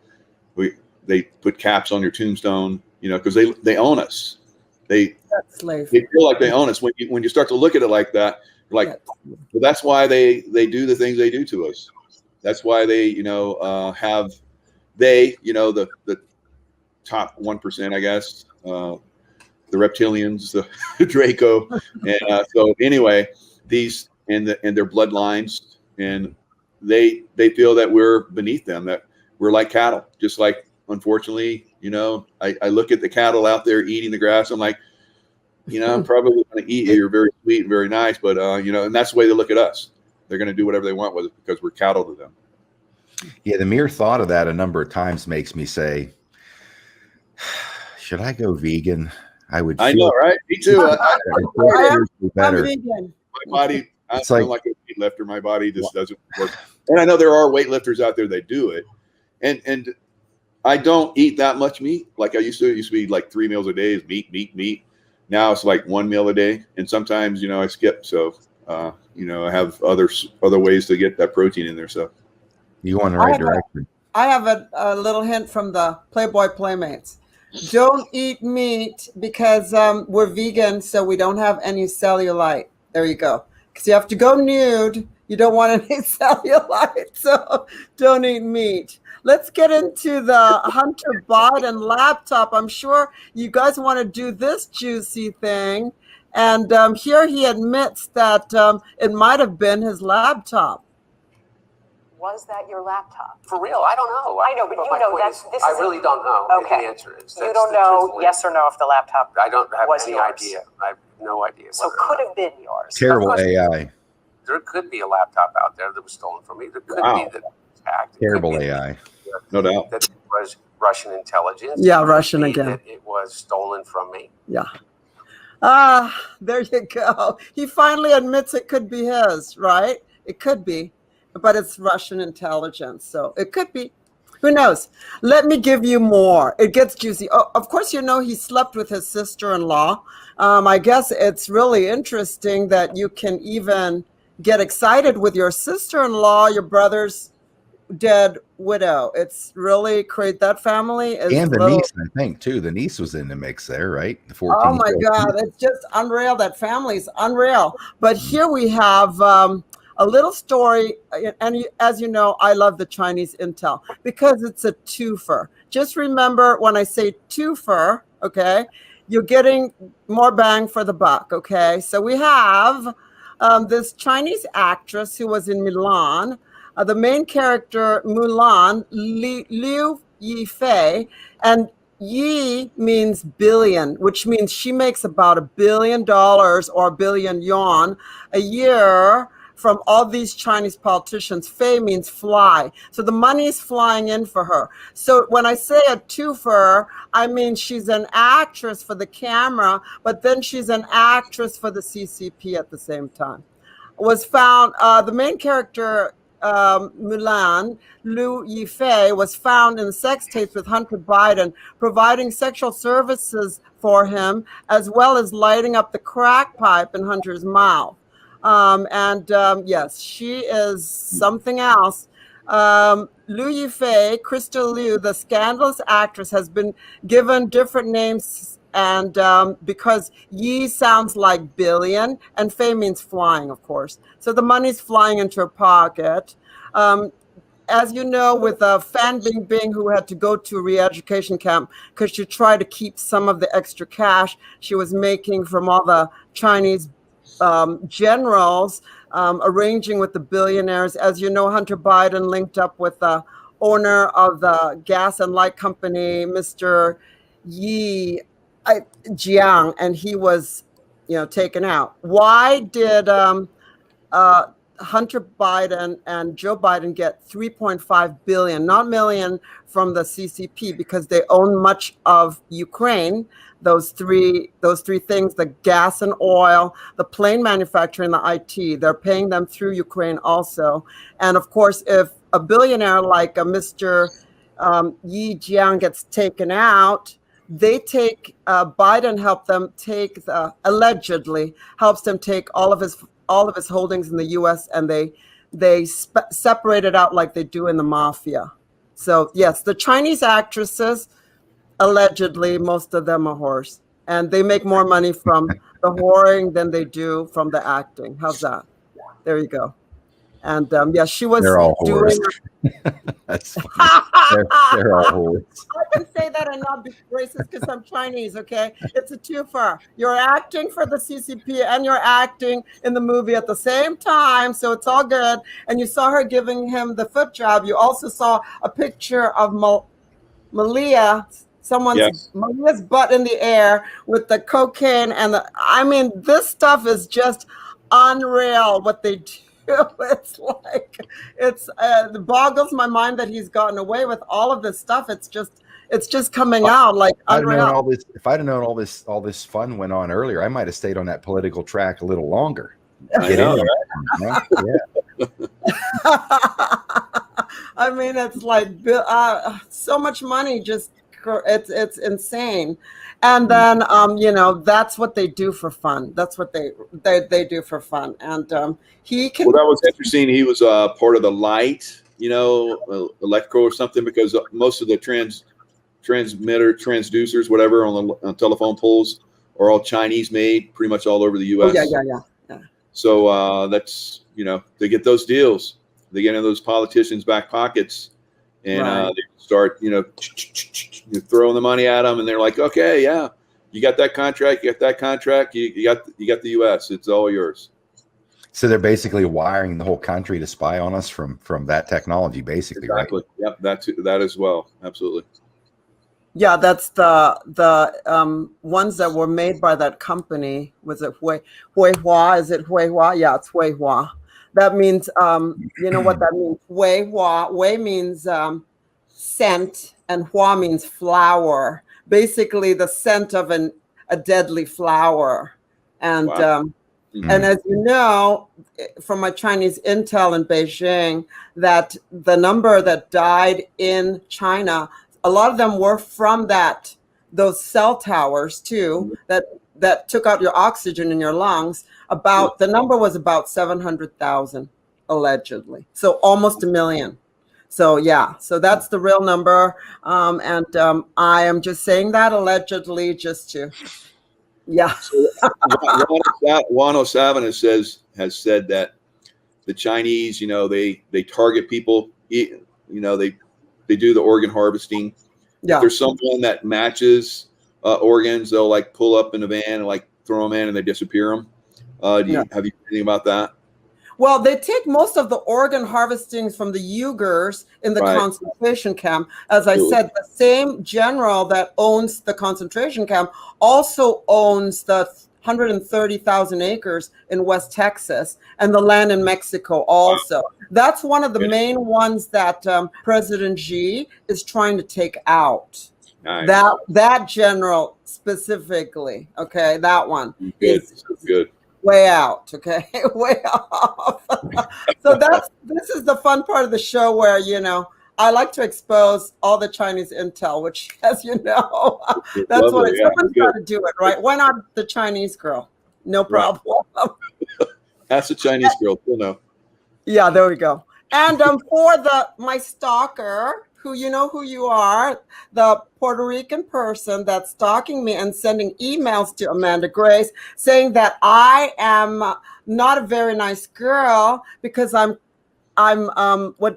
they put caps on your tombstone, you know, because they own us. They feel like they own us. When you start to look at it like that, you're like, well, that's why they do the things they do to us. That's why they, you know, you know, the top 1%, I guess, the reptilians, the Draco, and so anyway, these and their bloodlines, and they feel that we're beneath them, that we're like cattle, just like, unfortunately, you know, I look at the cattle out there eating the grass. I'm like, you know, I'm probably going to eat you. You're very sweet and very nice, but you know, and that's the way they look at us. They're going to do whatever they want with it because we're cattle to them. Yeah, the mere thought of that a number of times makes me say, should I go vegan? I know, right? Me too. I'm vegan. My body, I'm like a weightlifter. My body just doesn't work. And I know there are weightlifters out there that do it. And I don't eat that much meat like I used to. It used to be like 3 meals a day is meat. Now it's like 1 meal a day. And sometimes, you know, I skip. So, you know, I have other ways to get that protein in there. So you go in the right direction. I have a little hint from the Playboy Playmates. Don't eat meat because we're vegan, so we don't have any cellulite. There you go. Because you have to go nude. You don't want any cellulite, so don't eat meat. Let's get into the Hunter Biden laptop. I'm sure you guys want to do this juicy thing. And here he admits that it might have been his laptop. Was that your laptop? For real, I don't know. I know, but you know that's this. I really don't know. Okay. The answer is you don't know yes or no if the laptop. I don't have any yours. idea. I have no idea. So could have been yours. Terrible AI. There could be a laptop out there that was stolen from me. There could be that it was hacked. Terrible AI. No doubt. That it was Russian intelligence. Yeah, Russian again. That it was stolen from me. Yeah. There you go. He finally admits it could be his, right? It could be. But it's Russian intelligence, so it could be. Who knows? Let me give you more. It gets juicy. Oh, of course, you know he slept with his sister-in-law. I guess it's really interesting that you can even get excited with your sister-in-law, your brother's dead widow. It's really great. That family is and the niece, I think, too. The niece was in the mix there, right? The 14. Oh my God, it's just unreal. That family's unreal. But here we have a little story. And as you know, I love the Chinese intel because it's a twofer. Just remember when I say twofer, okay, you're getting more bang for the buck, okay? So we have this Chinese actress who was in Milan. The main character, Mulan, Liu Yifei, and Yi means billion, which means she makes about $1 billion or 1 billion yuan a year from all these Chinese politicians. Fei means fly. So the money's flying in for her. So when I say a twofer, I mean she's an actress for the camera, but then she's an actress for the CCP at the same time. Was found, the main character, Mulan, Liu Yifei, was found in sex tapes with Hunter Biden, providing sexual services for him, as well as lighting up the crack pipe in Hunter's mouth. Yes, she is something else. Liu Yifei, Crystal Liu, the scandalous actress, has been given different names, and because Yi sounds like billion, and Fei means flying, of course. So the money's flying into her pocket. As you know, with Fan Bingbing, who had to go to a re-education camp because she tried to keep some of the extra cash she was making from all the Chinese generals, arranging with the billionaires. As you know, Hunter Biden linked up with the owner of the gas and light company, Mr. Yi Jiang, and he was, taken out. Why did Hunter Biden and Joe Biden get 3.5 billion, not million, from the CCP? Because they own much of Ukraine. Those three things: the gas and oil, the plane manufacturing, the IT. They're paying them through Ukraine also. And of course, if a billionaire like a Mr. Yi Jiang gets taken out, they take Biden helped them take allegedly helps them take all of his holdings in the U.S. and they separate it out like they do in the mafia. So yes, the Chinese actresses, allegedly, most of them are whores, and they make more money from the whoring than they do from the acting. How's that? There you go. And she was. They're all whores. That's funny. They're all whores. I can say that and not be racist because I'm Chinese. Okay, it's a twofer. You're acting for the CCP and you're acting in the movie at the same time, so it's all good. And you saw her giving him the foot job. You also saw a picture of Malia. Malia's butt in the air with the cocaine and this stuff is just unreal what they do. It's like it boggles my mind that he's gotten away with all of this stuff. It's just coming out like unreal. If I'd have known all this fun went on earlier, I might have stayed on that political track a little longer. I know, right? Yeah. It's like so much money. Just it's insane. And then that's what they do for fun. That's what they do for fun. And he can. Well, that was interesting. He was part of the light, electrical or something, because most of the transducers, whatever, on telephone poles are all Chinese made, pretty much all over the U.S. Oh, yeah. So that's they get those deals. They get in those politicians' back pockets, and they start throwing the money at them, and they're like, okay, yeah, you got that contract, you got the U.S. It's all yours. So they're basically wiring the whole country to spy on us from that technology, basically. Exactly. Right? Yep, that as well. Absolutely. Yeah, that's the ones that were made by that company. Was it Huihua? Is it Huihua? Yeah, it's Huihua. That means, you know what that means? Huihua. Wei means scent, and Hua means flower. Basically, the scent of a deadly flower. And wow. And as you know, from my Chinese intel in Beijing, that the number that died in China, a lot of them were from those cell towers too, that took out your oxygen in your lungs. The number was about 700,000 allegedly. So almost 1 million. So yeah, so that's the real number. I am just saying that allegedly just to, yeah. So, 107 has said that the Chinese, you know, they target people. You know, they do the organ harvesting. Yeah. If there's someone that matches organs, they'll like pull up in a van and like throw them in and they disappear them. Have you heard anything about that? Well, they take most of the organ harvestings from the Uyghurs in the concentration camp. As I said, the same general that owns the concentration camp also owns the 130,000 acres in West Texas and the land in Mexico also. That's one of the main ones that President Xi is trying to take out. Nice. That general specifically, okay, that one is good. Way out, okay, way off. So this is the fun part of the show where, you know, I like to expose all the Chinese intel, which, as you know, that's what someone's got to do it, right? Why not the Chinese girl? No problem. That's the Chinese girl, you know. Yeah, there we go. And for my stalker, who you know who you are, the Puerto Rican person that's stalking me and sending emails to Amanda Grace saying that I am not a very nice girl because I'm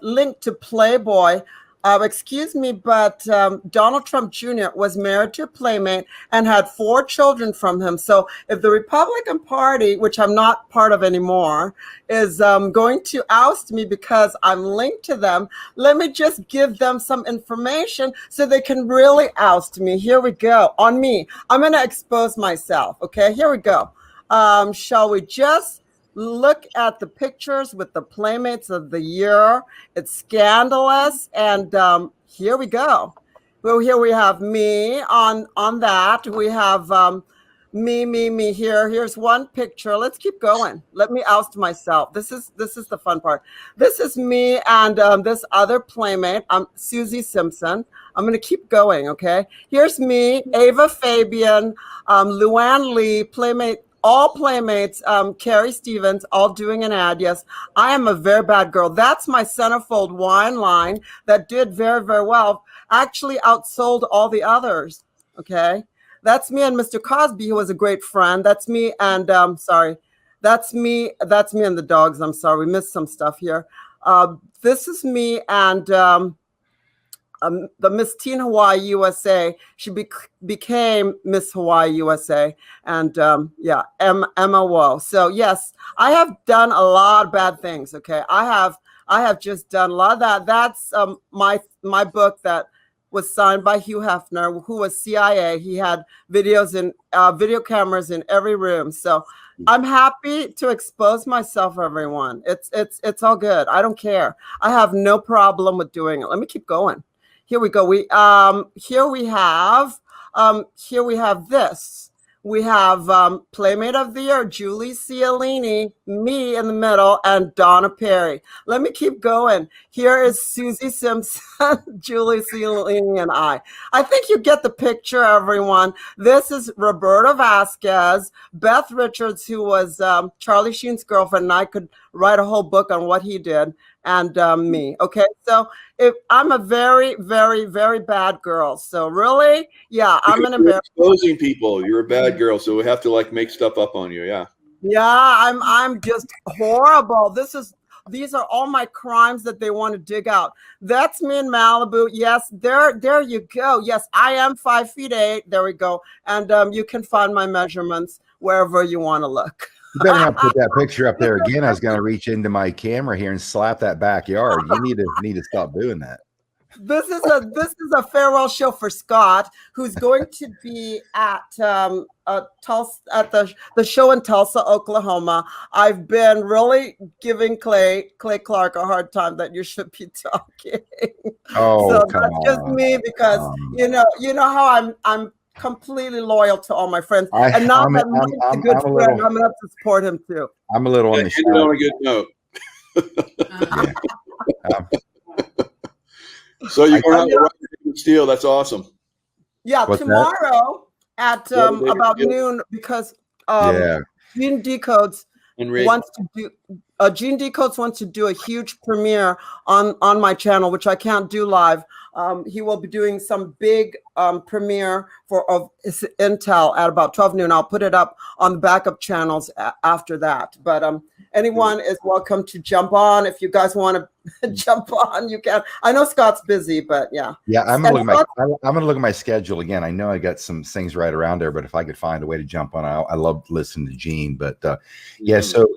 linked to Playboy. Excuse me, but Donald Trump Jr. was married to a Playmate and had 4 children from him. So if the Republican Party, which I'm not part of anymore, is going to oust me because I'm linked to them, let me just give them some information so they can really oust me. Here we go. On me. I'm going to expose myself. Okay, here we go. Shall we just look at the pictures with the Playmates of the year? It's scandalous. And here we go. Well, here we have me on that. We have me here. Here's one picture. Let's keep going. Let me oust myself. This is the fun part. This is me and this other Playmate. I'm Susie Simpson. I'm going to keep going, okay? Here's me, Ava Fabian, Luann Lee, Playmate, all Playmates, Carrie Stevens, all doing an ad. Yes, I am a very bad girl. That's my centerfold wine line that did very, very well. Actually outsold all the others, okay? That's me and Mr. Cosby, who was a great friend. That's me and, sorry. That's me and the dogs. I'm sorry, we missed some stuff here. This is me and the Miss Teen Hawaii USA. She became Miss Hawaii USA, and Emma Wo. So yes, I have done a lot of bad things. Okay, I have just done a lot of that. That's my book that was signed by Hugh Hefner, who was CIA. He had videos and video cameras in every room. So I'm happy to expose myself, everyone. It's all good. I don't care. I have no problem with doing it. Let me keep going. Here we go. Here we have this. We have Playmate of the Year, Julie Cialini, me in the middle, and Donna Perry. Let me keep going. Here is Susie Simpson, Julie Cialini, and I. I think you get the picture, everyone. This is Roberta Vasquez, Beth Richards, who was Charlie Sheen's girlfriend, and I could write a whole book on what he did, and me. Okay, so I'm a very, very, very bad girl. So really, yeah, I'm an embarrassment. Exposing people. You're a bad girl, so we have to like make stuff up on you. Yeah. Yeah, I'm just horrible. These are all my crimes that they want to dig out. That's me in Malibu. Yes, there you go. Yes, I am 5'8". There we go. And you can find my measurements wherever you want to look. You better not put that picture up there again. I was going to reach into my camera here and slap that backyard. You need to stop doing that. This is a farewell show for Scott, who's going to be at Tulsa, at the show in Tulsa, Oklahoma. I've been really giving Clay Clark a hard time that you should be talking. Oh, so come that's on. just me because you know how I'm completely loyal to all my friends, and now that Mike's a good friend, I'm gonna have to support him too. I'm a little on the side. On a good note. So you're going to have Steel. That's awesome. Yeah, what's tomorrow at about noon, because Gene Decodes wants to do. Gene Decodes wants to do a huge premiere on my channel, which I can't do live, He will be doing some big premiere of Intel at about 12 noon. I'll put it up on the backup channels after that. But anyone is welcome to jump on. If you guys want to jump on, you can. I know Scott's busy, but yeah. Yeah, I'm gonna look at my schedule again. I know I got some things right around there, but if I could find a way to jump on, I love listening to Gene. But yeah, so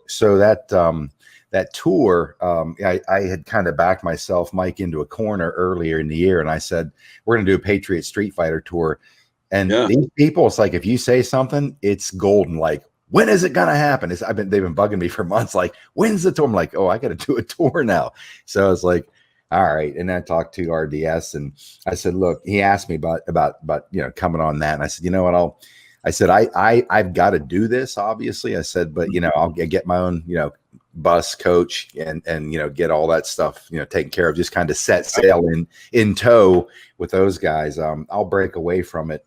that tour, I had kind of backed myself, Mike, into a corner earlier in the year, and I said we're gonna do a Patriot Street Fighter tour. And these people, it's like if you say something, it's golden. Like, when is it gonna happen? They've been bugging me for months. Like, when's the tour? I'm like, oh, I got to do a tour now. So I was like, all right. And then I talked to RDS, and I said, look, he asked me about coming on that, and I said, you know what, I've got to do this, obviously. I said, but I'll get my own bus coach and get all that stuff taken care of. Just kind of set sail in tow with those guys. I'll break away from it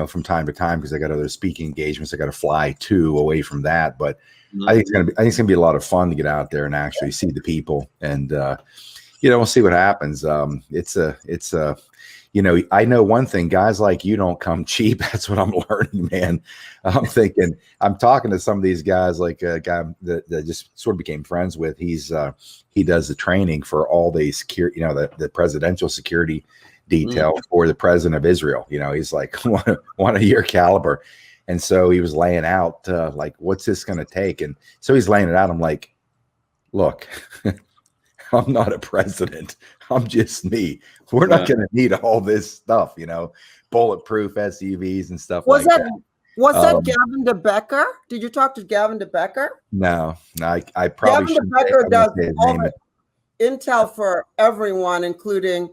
from time to time because I got other speaking engagements I got to fly to away from that. But I think it's gonna be a lot of fun to get out there and actually see the people, and we'll see what happens. I know one thing, guys like you don't come cheap. That's what I'm learning, man. I'm talking to some of these guys, like a guy that just sort of became friends with. He does the training for all the security, the presidential security detail for the president of Israel. He's like one of your caliber. And so he was laying out, like, what's this going to take? And so he's laying it out. I'm like, look, I'm not a president. I'm just me. We're not going to need all this stuff, bulletproof SUVs and stuff like that. Was that Gavin DeBecker? Did you talk to Gavin DeBecker? No, I probably Gavin DeBecker does all the intel for everyone, including,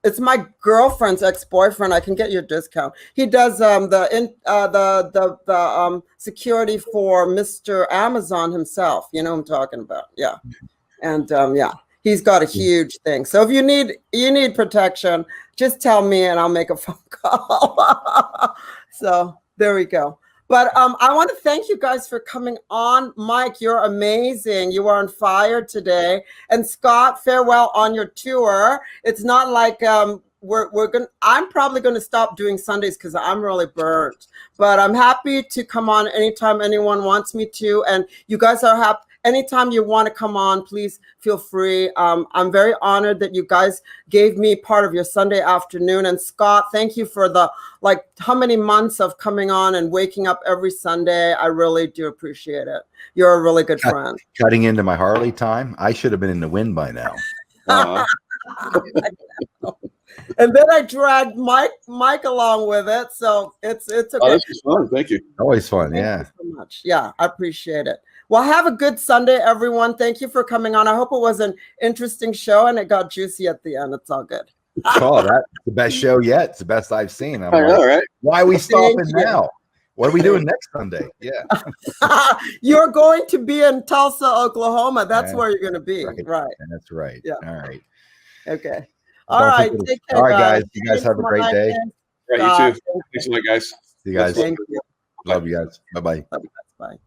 it's my girlfriend's ex-boyfriend. I can get you a discount. He does the security for Mr. Amazon himself. You know what I'm talking about? Yeah, and he's got a huge thing. So if you need protection, just tell me and I'll make a phone call. So there we go. But I want to thank you guys for coming on. Mike, you're amazing. You are on fire today. And Scott, farewell on your tour. It's not like I'm probably going to stop doing Sundays because I'm really burnt. But I'm happy to come on anytime anyone wants me to. And you guys are happy. Anytime you want to come on, please feel free. I'm very honored that you guys gave me part of your Sunday afternoon. And Scott, thank you for how many months of coming on and waking up every Sunday. I really do appreciate it. You're a really good friend. Cutting into my Harley time. I should have been in the wind by now. And then I dragged Mike along with it. So it's okay. Oh, this is fun. Thank you. Always fun. Yeah. Thank you so much. Yeah, I appreciate it. Well, have a good Sunday, everyone. Thank you for coming on. I hope it was an interesting show and it got juicy at the end. It's all good. Oh, that's the best show yet. It's the best I've seen. I know, right? Why are we stopping now? What are we doing next Sunday? Yeah. You're going to be in Tulsa, Oklahoma. That's where you're going to be. Right. That's right. Yeah. All right. Okay. All right. Take care, all right, guys. You guys have a great day. Right, you too. Thanks a lot, guys. See you guys. Thank you. Love you guys. Bye-bye. Love you guys. Bye.